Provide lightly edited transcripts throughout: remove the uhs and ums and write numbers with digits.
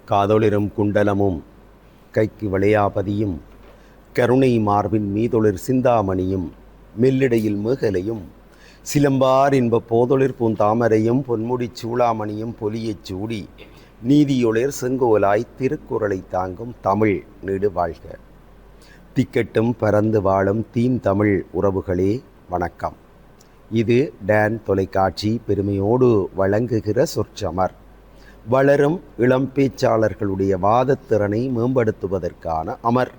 காதொளிரும் குண்டலமும் கைக்கு வளையாபதியும் கருணை மார்பின் மீதொளிர் சிந்தாமணியும் மெல்லிடையில் மேகலையும் சிலம்பார் இன்ப போதொளிர் பூந்தாமரையும் பொன்முடிச் சூளாமணியும் பொலியச் சூடி நீதியொளிர் செங்கோலாய் திருக்குறளை தாங்கும் தமிழ் நீடு வாழ்க. திக்கட்டும் பறந்து வாழும் தீம் தமிழ் உறவுகளே வணக்கம். இது டான் தொலைக்காட்சி பெருமையோடு வழங்குகிற சொற்சமர். வளரும் இளம் பேச்சாளர்களுடைய வாதத்திறனை மேம்படுத்துவதற்கான அமர்.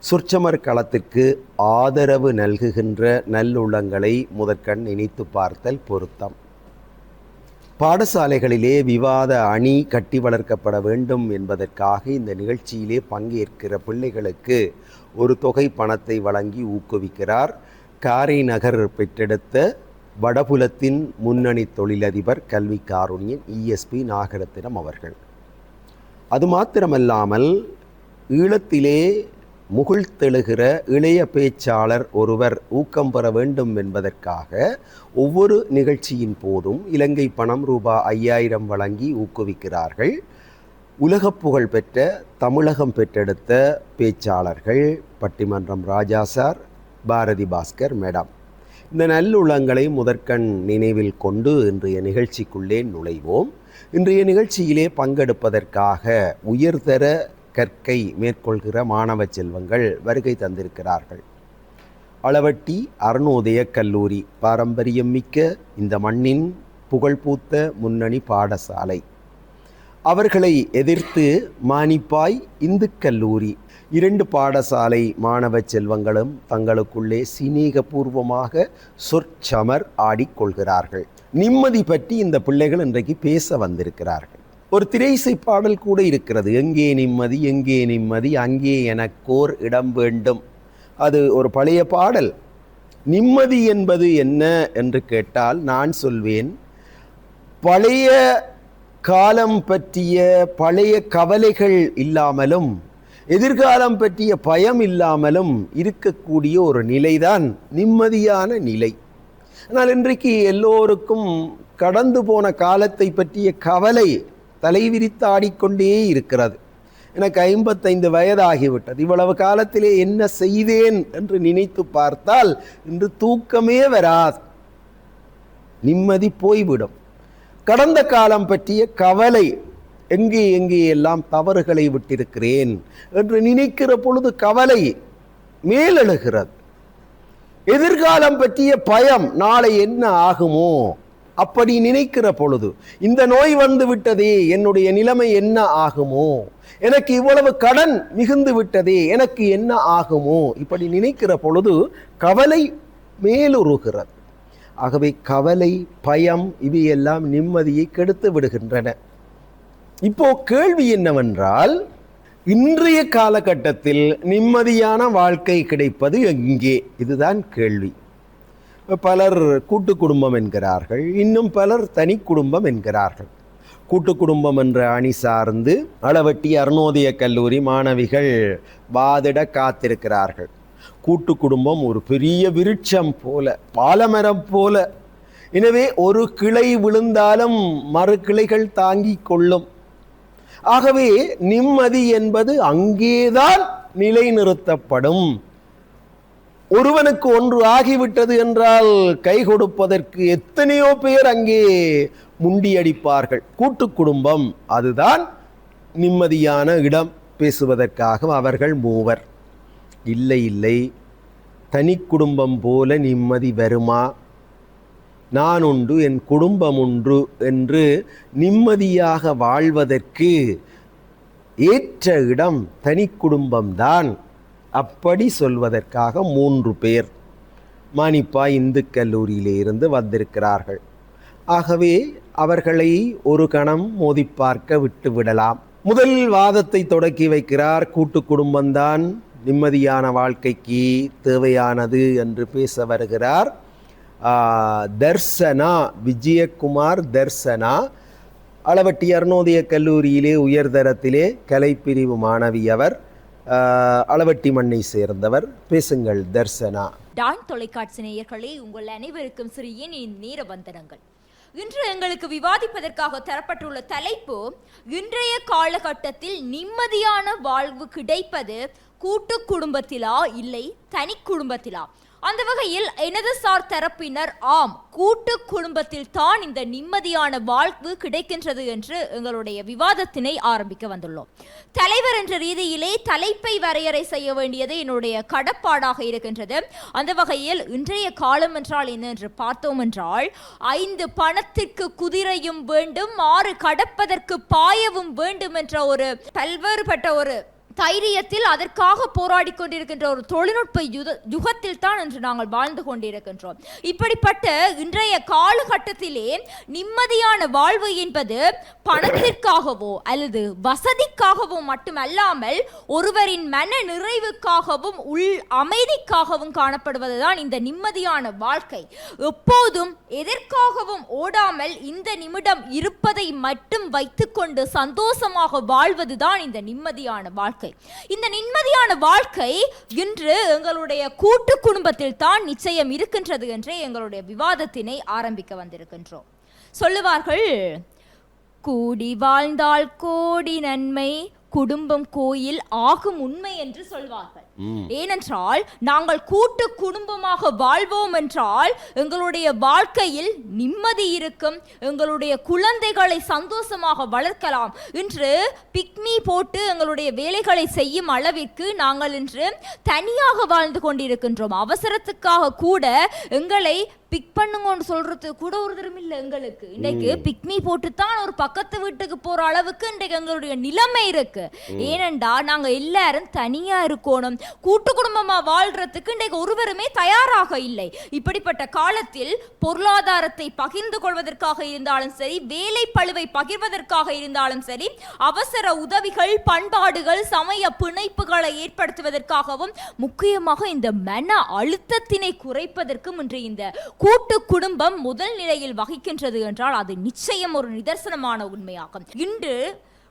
சொற்சமர் களத்திற்கு ஆதரவு நல்குகின்ற நல்லுள்ளங்களை முதற்கண் நினைத்து பார்த்தல் பொருத்தம். பாடசாலைகளிலே விவாத அணி கட்டி வளர்க்கப்பட வேண்டும் என்பதற்காக இந்த நிகழ்ச்சியிலே பங்கேற்கிற பிள்ளைகளுக்கு ஒரு தொகை பணத்தை வழங்கி ஊக்குவிக்கிறார் காரைநகர் பெற்றெடுத்த வடபுலத்தின் முன்னணி தொழிலதிபர் கல்வி காருண்யன் ESP நாகரத்தினம் அவர்கள். அது மாத்திரமல்லாமல் ஈழத்திலே முகிழ்த்தெழுகிற இளைய பேச்சாளர் ஒருவர் ஊக்கம் பெற வேண்டும் என்பதற்காக ஒவ்வொரு நிகழ்ச்சியின் போதும் இலங்கை பணம் ரூபாய் 5000 வழங்கி ஊக்குவிக்கிறார்கள். உலக புகழ் பெற்ற தமிழகம் பெற்றெடுத்த பேச்சாளர்கள் பட்டிமன்றம் ராஜா சார், பாரதி பாஸ்கர் மேடம். இந்த நல்லுள்ளங்களை முதற்கண் நினைவில் கொண்டு இன்றைய நிகழ்ச்சிக்குள்ளே நுழைவோம். இன்றைய நிகழ்ச்சியிலே பங்கெடுப்பதற்காக உயர்தர கற்கை மேற்கொள்கிற மாணவ செல்வங்கள் வருகை தந்திருக்கிறார்கள். அளவட்டி அருணோதய கல்லூரி பாரம்பரியம் மிக்க இந்த மண்ணின் புகழ்பூத்த முன்னணி பாடசாலை. அவர்களை எதிர்த்து மானிப்பாய் இந்து கல்லூரி. 2 பாடசாலை மாணவ செல்வங்களும் தங்களுக்குள்ளே சிநேகபூர்வமாக சொற்சமர் ஆடிக்கொள்கிறார்கள். நிம்மதி பற்றி இந்த பிள்ளைகள் இன்றைக்கு பேச வந்திருக்கிறார்கள். ஒரு திரைசை பாடல் கூட இருக்கிறது. எங்கே நிம்மதி எங்கே நிம்மதி அங்கே எனக்கோர் இடம் வேண்டும். அது ஒரு பழைய பாடல். நிம்மதி என்பது என்ன என்று கேட்டால் நான் சொல்வேன், பழைய காலம் பற்றிய பழைய கவலைகள் இல்லாமலும் எதிர்காலம் பற்றிய பயம் இல்லாமலும் இருக்கக்கூடிய ஒரு நிலைதான் நிம்மதியான நிலை. ஆனால் இன்றைக்கு எல்லோருக்கும் கடந்து போன காலத்தை பற்றிய கவலை தலைவிரித்து ஆடிக்கொண்டே இருக்கிறது. எனக்கு 55 வயதாகிவிட்டது. இவ்வளவு காலத்திலே என்ன செய்தேன் என்று நினைத்து பார்த்தால் இன்று தூக்கமே வராது, நிம்மதி போய்விடும். கடந்த காலம் பற்றிய கவலை, எங்கே எங்கே எல்லாம் தவறுகளை விட்டிருக்கிறேன் என்று நினைக்கிற பொழுது கவலை மேலெழுகிறது. எதிர்காலம் பற்றிய பயம், நாளை என்ன ஆகுமோ அப்படி நினைக்கிற பொழுது, இந்த நோய் வந்து விட்டதே என்னுடைய நிலைமை என்ன ஆகுமோ, எனக்கு இவ்வளவு கடன் மிகுந்து விட்டதே எனக்கு என்ன ஆகுமோ, இப்படி நினைக்கிற பொழுது கவலை மேலுருகிறது. ஆகவே கவலை, பயம் இவையெல்லாம் நிம்மதியை கெடுத்து விடுகின்றன. இப்போ கேள்வி என்னவென்றால், இன்றைய காலகட்டத்தில் நிம்மதியான வாழ்க்கை கிடைப்பது எங்கே? இதுதான் கேள்வி. பலர் கூட்டு குடும்பம் என்கிறார்கள், இன்னும் பலர் தனி குடும்பம் என்கிறார்கள். கூட்டு குடும்பம் என்ற அணி சார்ந்து அளவட்டி அருணோதய கல்லூரி மாணவிகள் வாதிட காத்திருக்கிறார்கள். கூட்டு குடும்பம் ஒரு பெரிய விருட்சம் போல, பாலமரம் போல. எனவே ஒரு கிளை விழுந்தாலும் மறு கிளைகள் தாங்கிக் கொள்ளும். ஆகவே நிம்மதி என்பது அங்கேதான் நிலைநிறுத்தப்படும். ஒருவனுக்கு ஒன்று ஆகிவிட்டது என்றால் கை கொடுப்பதற்கு எத்தனையோ பேர் அங்கே முண்டியடிப்பார்கள். கூட்டு குடும்பம் அதுதான் நிம்மதியான இடம் பேசுவதற்காக அவர்கள் மூவர். இல்லை இல்லை, தனி குடும்பம் போல நிம்மதி வருமா? நான் உண்டு என் குடும்பம் ஒன்று என்று நிம்மதியாக வாழ்வதற்கு ஏற்ற இடம் தனி குடும்பம்தான். அப்படி சொல்வதற்காக 3 பேர் மானிப்பா இந்து கல்லூரியிலே இருந்து வந்திருக்கிறார்கள். ஆகவே அவர்களை ஒரு கணம் மோதி பார்க்க விட்டு விடலாம். முதல் வாதத்தை தொடக்கி வைக்கிறார். கூட்டு குடும்பம்தான் நிம்மதியான வாழ்க்கைக்கு தேவையானது என்று பேச வருகிறார் தர்சனா, விஜயகுமார் தர்சனா. அளவட்டி அருணோதய கல்லூரியிலே உயர்தரத்திலே கலைப்பிரிவு மாணவி. அவர் அளவட்டி மண்ணை சேர்ந்தவர். பேசுங்கள் தர்சனா. டான் தொலைக்காட்சி நேயர்களே, உங்கள் அனைவருக்கும் சிறிய நேர வந்தனங்கள். இன்று எங்களுக்கு விவாதிப்பதற்காக தரப்பட்டுள்ள தலைப்பு, இன்றைய காலகட்டத்தில் நிம்மதியான வாழ்வு கிடைப்பது கூட்டு குடும்பத்திலா இல்லை தனி குடும்பத்திலா? அந்த வகையில் எனதுசார் தரப்பினர் ஆம், கூட்டு குடும்பத்தில் தான் இந்த நிம்மதியான வாழ்வு கிடைக்கின்றது என்று எங்களுடைய விவாதத்தினை ஆரம்பிக்க வந்துள்ளோம். தலைவர் என்ற ரீதியிலே தலைப்பை வரையறை செய்ய வேண்டியது என்னுடைய கடப்பாடாக இருக்கின்றது. அந்த வகையில் இன்றைய காலம் என்றால் என்ன என்று பார்த்தோம் என்றால், 5 பணத்திற்கு குதிரையும் வேண்டும், 6 கடப்பதற்கு பாயவும் வேண்டும் என்ற ஒரு பல்வேறுபட்ட ஒரு தைரியத்தில் அதற்காக போராடி கொண்டிருக்கின்ற ஒரு தொழில்நுட்ப யுகத்தில் தான் என்று நாங்கள் வாழ்ந்து கொண்டிருக்கின்றோம். இப்படிப்பட்ட இன்றைய காலகட்டத்திலே நிம்மதியான வாழ்வு என்பது பணத்திற்காகவோ அல்லது வசதிக்காகவோ மட்டுமல்லாமல் ஒருவரின் மன நிறைவுக்காகவும் உள் அமைதிக்காகவும் காணப்படுவதுதான் இந்த நிம்மதியான வாழ்க்கை. எப்போதும் எதற்காகவும் ஓடாமல் இந்த நிமிடம் இருப்பதை மட்டும் வைத்துக்கொண்டு சந்தோஷமாக வாழ்வதுதான் இந்த நிம்மதியான வாழ்க்கை. இந்த நிம்மதியான வாழ்க்கை இன்று எங்களுடைய கூட்டு குடும்பத்தில் தான் நிச்சயம் இருக்கின்றது என்றே எங்களுடைய விவாதத்தினை ஆரம்பிக்க வந்திருக்கின்றோம். சொல்லுவார்கள், கூடி வாழ்ந்தால் கோடி நன்மை, குடும்பம் கோயில் ஆகும் உண்மை என்று சொல்வார்கள். ஏனென்றால் நாங்கள் கூட்டு குடும்பமாக வாழ்வோம் என்றால் எங்களுடைய வாழ்க்கையில் நிம்மதி இருக்கும், எங்களுடைய குழந்தைகளை சந்தோஷமாக வளர்க்கலாம். இன்று பிக்னி போட்டு எங்களுடைய வேலைகளை செய்யும் அளவிற்கு நாங்கள் இன்று தனியாக வாழ்ந்து கொண்டிருக்கின்றோம். அவசரத்துக்காக கூட எங்களை பிக் பண்ணுங்கன்னு சொல்றது கூட ஒரு தரம் இல்லை. எங்களுக்கு இன்றைக்கு பிக்னி போட்டுத்தான் ஒரு பக்கத்து வீட்டுக்கு போற அளவுக்கு இன்றைக்கு எங்களுடைய நிலைமை இருக்கு. ஏனென்றா நாங்க எல்லாரும் தனியா இருக்கணும், கூட்டு குடும்பமா வாழ்றதுக்கு இன்றைக்கு ஒருவருமே தயாராக இல்லை. இப்படிப்பட்ட காலத்தில் பொருளாதாரத்தை பகிர்ந்து கொள்வதற்காக இருந்தாலும் சரி, வேலை பளுவை பகிர்வதற்காக இருந்தாலும் சரி, அவசர உதவிகள், பண்பாடுகள், சமய பிணைப்புகளை ஏற்படுத்துவதற்காகவும், முக்கியமாக இந்த மன அழுத்தத்தினை குறைப்பதற்கும் இன்று இந்த கூட்டு குடும்பம் முதல் நிலையில் வகிக்கின்றது என்றால் அது நிச்சயம் ஒரு நிதர்சனமான உண்மையாகும். இன்று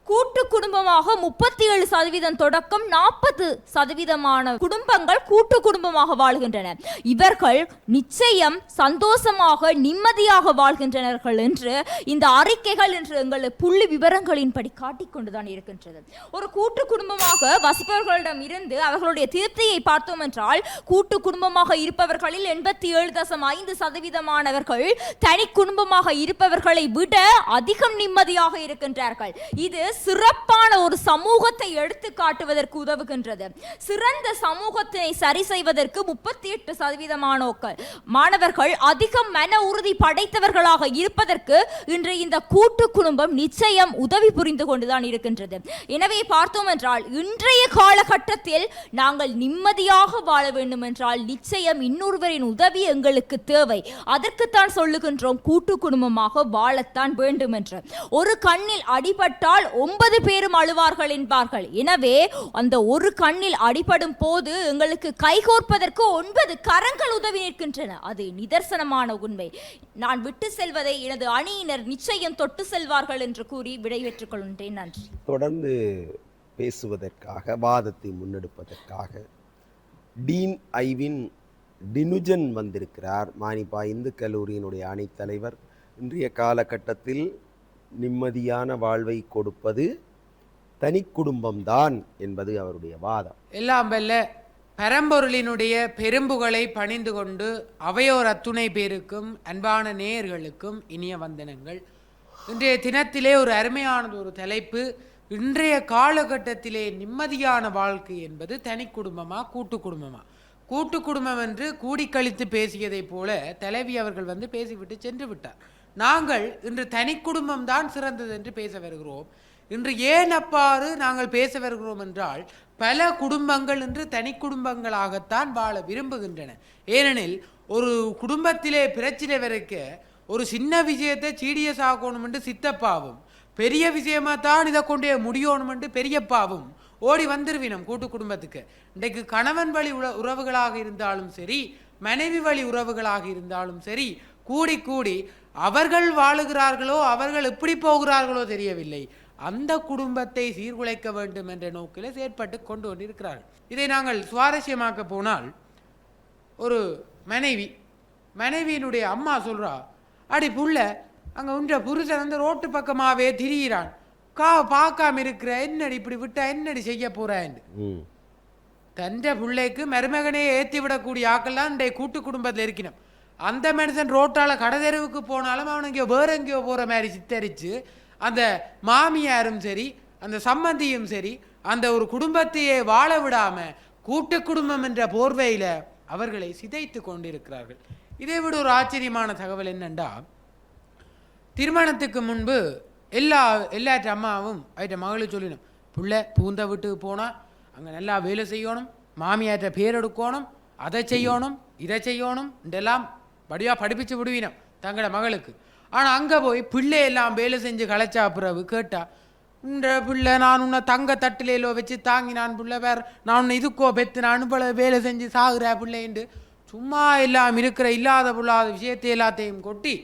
கூட்டு குடும்பமாக 37% தொடக்கம் 40% குடும்பங்கள் கூட்டு குடும்பமாக வாழ்கின்றன. இவர்கள் நிச்சயம் சந்தோஷமாக நிம்மதியாக வாழ்கின்றனர்கள் என்று இந்த அறிக்கைகள் என்று எங்கள் புள்ளி விவரங்களின்படி காட்டிக்கொண்டுதான் இருக்கின்றது. ஒரு கூட்டு குடும்பமாக வசிப்பவர்களிடம் இருந்து அவர்களுடைய திருப்தியை பார்த்தோம் என்றால், கூட்டு குடும்பமாக இருப்பவர்களில் 87.5% தனி குடும்பமாக இருப்பவர்களை விட அதிகம் நிம்மதியாக இருக்கின்றார்கள். இது சிறப்பான ஒரு சமூகத்தை எடுத்து காட்டுவதற்கு உதவுகின்றது. சிறந்த சமூகத்தினை சரி செய்வதற்கு 38% மாணவர்கள் அதிகம் மன உறுதி படைத்தவர்களாக இருப்பதற்கு இன்று இந்த கூட்டு குடும்பம் நிச்சயம் உதவி புரிந்து கொண்டுதான் இருக்கின்றது. எனவே பார்த்தோம் என்றால், இன்றைய காலகட்டத்தில் நாங்கள் நிம்மதியாக வாழ வேண்டும் என்றால் நிச்சயம் இன்னொருவரின் உதவி எங்களுக்கு தேவை. அதற்குத்தான் சொல்லுகின்றோம், கூட்டு குடும்பமாக வாழத்தான் வேண்டும் என்று. ஒரு கண்ணில் அடிபட்டால் 9 பேரும் அழுவார்கள் என்பார்கள். எனவே அந்த ஒரு கண்ணில் அடிபடும் போது எங்களுக்கு கைகோர்ப்பதற்கு 9 கரங்கள் உதவி நிற்கின்றன. அது நிதர்சனமான உண்மை. நான் விட்டு செல்வதை எனது அணியினர் நிச்சயம் தொட்டு செல்வார்கள் என்று கூறி விடைபெற்றுக் கொள்கின்றேன். நன்றி. தொடர்ந்து பேசுவதற்காக, வாதத்தை முன்னெடுப்பதற்காக டீன் ஐவின் டினுஜன் வந்திருக்கிறார். மானிப்பா இந்து கல்லூரியினுடைய அணித்தலைவர். இன்றைய காலகட்டத்தில் நிம்மதியான வாழ்வை கொடுப்பது தனி குடும்பம்தான் என்பது அவருடைய வாதம். எல்லாம் வல்ல பரம்பொருளினுடைய பெரும்புகளை பணிந்து கொண்டு அவையோர் அத்துணை பேருக்கும் அன்பான நேயர்களுக்கும் இனிய வந்தனங்கள். இன்றைய தினத்திலே ஒரு அருமையானது ஒரு தலைப்பு, இன்றைய காலகட்டத்திலே நிம்மதியான வாழ்க்கை என்பது தனி குடும்பமா கூட்டு குடும்பமா? கூட்டு குடும்பம் என்று கூடி கழித்து பேசியதை போல தலைவி அவர்கள் பேசிவிட்டு சென்று விட்டார். நாங்கள் இன்று தனி குடும்பம் தான் சிறந்தது என்று பேச வருகிறோம். இன்று ஏன் அப்பாறு நாங்கள் பேச வருகிறோம் என்றால், பல குடும்பங்கள் இன்று தனி குடும்பங்களாகத்தான் வாழ விரும்புகின்றன. ஏனெனில் ஒரு குடும்பத்திலே பிரச்சனை வரைக்க ஒரு சின்ன விஷயத்தை சீடியஸ் ஆகணும் என்று சித்தப்பாவும், பெரிய விஷயமா தான் இதை கொண்டே முடியணும் என்று பெரியப்பாவும் ஓடி வந்துருவினோம் கூட்டு குடும்பத்துக்கு. இன்றைக்கு கணவன் வழி உறவுகளாக இருந்தாலும் சரி, மனைவி வழி உறவுகளாக இருந்தாலும் சரி, கூடி கூடி அவர்கள் வாழுகிறார்களோ, அவர்கள் எப்படி போகிறார்களோ தெரியவில்லை, அந்த குடும்பத்தை சீர்குலைக்க வேண்டும் என்ற நோக்கில் செயற்பட்டு கொண்டு கொண்டிருக்கிறார்கள். இதை நாங்கள் சுவாரஸ்யமாக்க போனால், ஒரு மனைவியினுடைய அம்மா சொல்றா, அடி புள்ள அங்கே உன்ற புருஷன் வந்து ரோட்டு பக்கமாகவே திரியிறான். பார்க்காம இருக்கிற, என்னடி இப்படி விட்டா என்னடி செய்ய போறான்னு. தன்ற பிள்ளைக்கு மருமகனே ஏற்றி விடக்கூடிய ஆக்கள்லாம் இன்றைய கூட்டு குடும்பத்தில் இருக்கணும். அந்த மனுஷன் ரோட்டால் கடதெருவுக்கு போனாலும் அவனுக்கு வேற எங்கேயோ போகிற மாதிரி சித்தரித்து அந்த மாமியாரும் சரி அந்த சம்பந்தியும் சரி அந்த ஒரு குடும்பத்தையே வாழ விடாமல் கூட்டு குடும்பம் என்ற போர்வையில் அவர்களை சிதைத்து கொண்டிருக்கிறார்கள். இதை விட ஒரு ஆச்சரியமான தகவல் என்னென்றா, திருமணத்துக்கு முன்பு எல்லாற்ற அம்மாவும் அவற்ற மகளும் சொல்லினோம், பிள்ளை பூந்த வீட்டுக்கு போனால் அங்கே நல்லா வேலை செய்யணும், மாமியாற்ற பேர் எடுக்கணும், அதை செய்யணும் இதை செய்யணும் இதெல்லாம் படியாக படிப்பிச்சு விடுவினோம் தங்களோட மகளுக்கு. ஆனால் அங்கே போய் பிள்ளை எல்லாம் வேலை செஞ்சு களைச்சா பிறகு கேட்டா, இந்த பிள்ளை நான் உன்னை தங்க தட்டிலேலோ வச்சு தாங்கி நான் பிள்ளை வேறு நான் உன்னை இதுக்கோ பெற்று நான் பல வேலை செஞ்சு சாகுற பிள்ளைண்டு சும்மா எல்லாம் இருக்கிற இல்லாத பொல்லாத விஷயத்தை எல்லாத்தையும் கொட்டி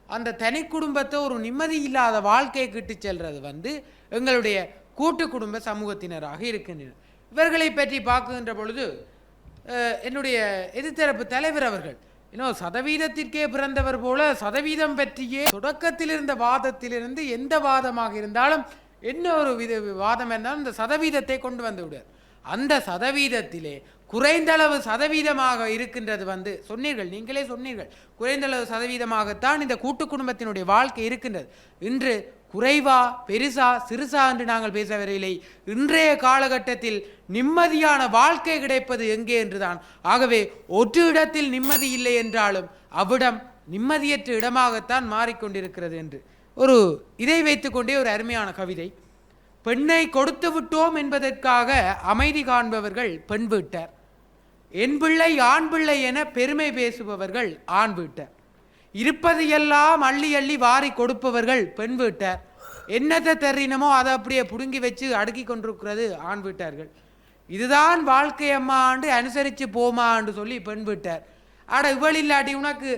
அந்த தனி குடும்பத்தை ஒரு நிம்மதி இல்லாத வாழ்க்கையை கிட்டு செல்றது வந்து எங்களுடைய கூட்டு குடும்ப சமூகத்தினராக இருக்கின்றனர். இவர்களை பற்றி பார்க்கின்ற பொழுது என்னுடைய எதிர்த்தரப்பு தலைவர் அவர்கள் இன்னும் சதவீதத்திற்கே பிறந்தவர் போல சதவீதம் பற்றியே தொடக்கத்தில் இருந்த வாதத்திலிருந்து எந்த வாதமாக இருந்தாலும் என்ன ஒரு வாதம் என்றாலும் இந்த சதவீதத்தை கொண்டு வந்து விடுவார். அந்த சதவீதத்திலே குறைந்தளவு சதவீதமாக இருக்கின்றது வந்து சொன்னீர்கள், நீங்களே சொன்னீர்கள், குறைந்தளவு சதவீதமாகத்தான் இந்த கூட்டு குடும்பத்தினுடைய வாழ்க்கை இருக்கின்றது. இன்று குறைவா பெருசா சிறுசா என்று நாங்கள் பேச வரையில்லை. இன்றைய காலகட்டத்தில் நிம்மதியான வாழ்க்கை கிடைப்பது எங்கே என்றுதான். ஆகவே ஒரு இடத்தில் நிம்மதி இல்லை என்றாலும் அவ்விடம் நிம்மதியற்ற இடமாகத்தான் மாறிக்கொண்டிருக்கிறது என்று ஒரு இதை வைத்துக்கொண்டே ஒரு அருமையான கவிதை. பெண்ணை கொடுத்து விட்டோம் என்பதற்காக அமைதி காண்பவர்கள் பெண் வீட்டார், என் பிள்ளை ஆண் பிள்ளை என பெருமை பேசுபவர்கள் ஆண் வீட்டார், இருப்பது எல்லாம் அள்ளி அள்ளி வாரி கொடுப்பவர்கள் பெண் வீட்டார், என்னத்தை தெரியினமோ அதை அப்படியே புடுங்கி வச்சு அடுக்கி கொண்டிருக்கிறது ஆண் வீட்டார்கள். இதுதான் வாழ்க்கை அம்மாண்டு அனுசரித்து போமான்னு சொல்லி பெண் வீட்டார். ஆட இவள் இல்லாட்டி உனக்கு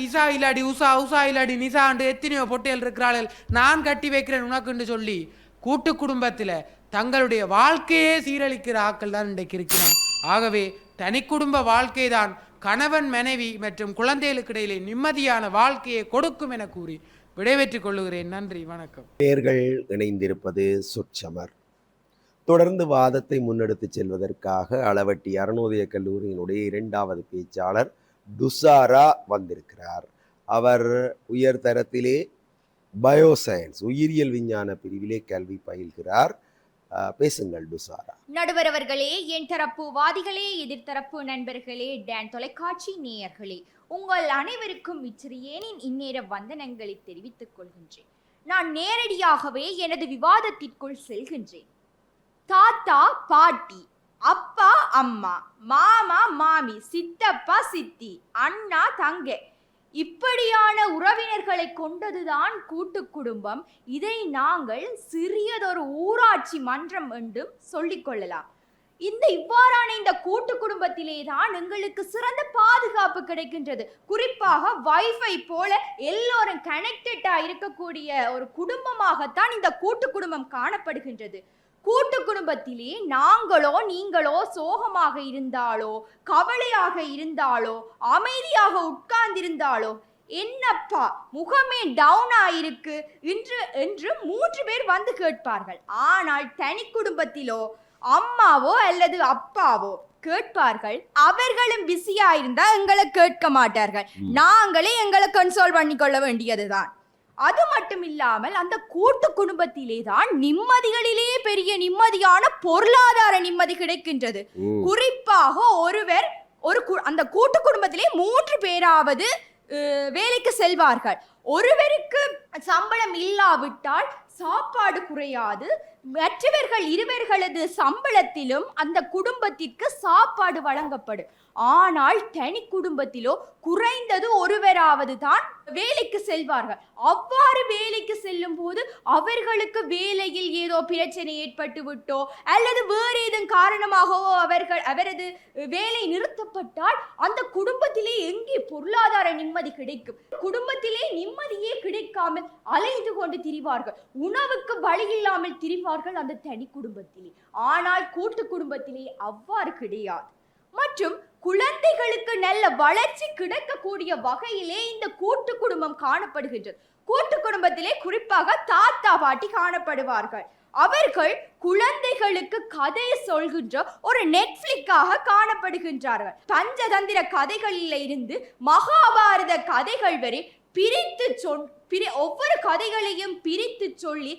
இசா இல்லாடி உஷா இல்லாடி நிசாண்டு எத்தனையோ பொட்டைகள் இருக்கிறார்கள், நான் கட்டி வைக்கிறேன் உனக்குன்னு சொல்லி கூட்டு குடும்பத்தில் தங்களுடைய வாழ்க்கையே சீரழிக்கிற ஆக்கள் தான் இன்றைக்கு இருக்கிறோம். ஆகவே தனி குடும்ப வாழ்க்கை தான் கணவன் மனைவி மற்றும் குழந்தைகளுக்கு இடையிலே நிம்மதியான வாழ்க்கையை கொடுக்கும் என கூறி விடைபெற்றுக் கொள்ளுகிறேன். நன்றி, வணக்கம். நேயர்கள் இணைந்திருப்பது சொற்சமர். தொடர்ந்து வாதத்தை முன்னெடுத்து செல்வதற்காக அளவட்டி அருணோதய கல்லூரியினுடைய 2வது பேச்சாளர் துசாரா வந்திருக்கிறார். அவர் உயர்தரத்திலே பயோசயின்ஸ் உயிரியல் விஞ்ஞான பிரிவிலே கல்வி பயில்கிறார். பேசுங்கள் துசாரா. நடுவர் அவர்களே, என் தரப்பு வாதிகளே, எதிர்த்தரப்பு நண்பர்களே, டான் தொலைக்காட்சி நேயர்களே, உங்கள் அனைவருக்கும் இச்சிறியேனின் இந்நேர வந்தனங்களை தெரிவித்துக் கொள்கின்றேன். நான் நேரடியாகவே எனது விவாதத்திற்குள் செல்கின்றேன். தாத்தா பாட்டி, அப்பா அம்மா, மாமா மாமி, சித்தப்பா சித்தி, அண்ணா தங்கை, இப்படியான உறவினர்களை கொண்டதுதான் கூட்டு குடும்பம். இதை நாங்கள் சிறியதொரு ஊராட்சி மன்றம் என்றும் சொல்லிக் கொள்ளலாம். இவ்வாறான இந்த கூட்டு குடும்பத்திலே தான் எங்களுக்கு சிறந்த பாதுகாப்பு கிடைக்கின்றது. குறிப்பாக வைஃபை போல எல்லோரும் கனெக்டடா இருக்கக்கூடிய ஒரு குடும்பமாகத்தான் இந்த கூட்டு குடும்பம் காணப்படுகின்றது. கூட்டு குடும்பத்திலே நாங்களோ நீங்களோ சோகமாக இருந்தாலோ கவலையாக இருந்தாலோ அமைதியாக உட்கார்ந்திருந்தாலோ என்னப்பா முகமே டவுன் ஆயிருக்கு என்று 3 பேர் வந்து கேட்பார்கள். ஆனால் தனி குடும்பத்திலோ அம்மாவோ அல்லது அப்பாவோ கேட்பார்கள். அவர்களும் பிஸியா இருந்தா எங்களை கேட்க மாட்டார்கள். நாங்களே எங்களை கன்சோல் பண்ணி கொள்ள வேண்டியதுதான். அது மட்டும் இல்லாமல் அந்த கூட்டு குடும்பத்திலே தான் நிம்மதிகளிலே பெரிய நிம்மதியான பொருளாதார நிம்மதி கிடைக்கின்றது. குறிப்பாக அந்த கூட்டு குடும்பத்திலே 3 பேராவது வேலைக்கு செல்வார்கள். ஒருவருக்கு சம்பளம் இல்லாவிட்டால் சாப்பாடு குறையாது. மற்றவர்கள் இருவர்களது சம்பளத்திலும் அந்த குடும்பத்திற்கு சாப்பாடு வழங்கப்படும். ஆனால் தனி குடும்பத்திலோ குறைந்தது ஒருவராவது தான் வேலைக்கு செல்வார்கள். அவ்வாறு வேலைக்கு செல்லும் போது அவர்களுக்கு வேலையில் ஏதோ பிரச்சனை ஏற்பட்டு விட்டோ அல்லது வேறு ஏதும் காரணமாகவோ அவரது வேலை நிறுத்தப்பட்டால் அந்த குடும்பத்திலே எங்கே பொருளாதார நிம்மதி கிடைக்கும்? குடும்பத்திலே நிம்மதியே கிடைக்காமல் அலைந்து கொண்டு திரிவார்கள். உணவுக்கு வழி இல்லாமல் திரிவார்கள் அந்த தனி குடும்பத்திலே. ஆனால் கூட்டு குடும்பத்திலே அவ்வாறு கிடையாது. மற்றும் குழந்தைகளுக்கு நல்ல வளர்ச்சி கிடைக்கக்கூடிய வகையிலே இந்த கூட்டு குடும்பம் காணப்படுகின்றது. கூட்டு குடும்பத்திலே குறிப்பாக தாத்தா பாட்டி காணப்படுவார்கள். அவர்கள் குழந்தைகளுக்கு கதை சொல்கின்ற ஒரு நெட்ஃபிளிக்காக காணப்படுகின்றார்கள். பஞ்சதந்திர கதைகளில் இருந்து மகாபாரத கதைகள் வரை பிரித்து ஒவ்வொரு கதைகளையும் பிரித்து சொல்லி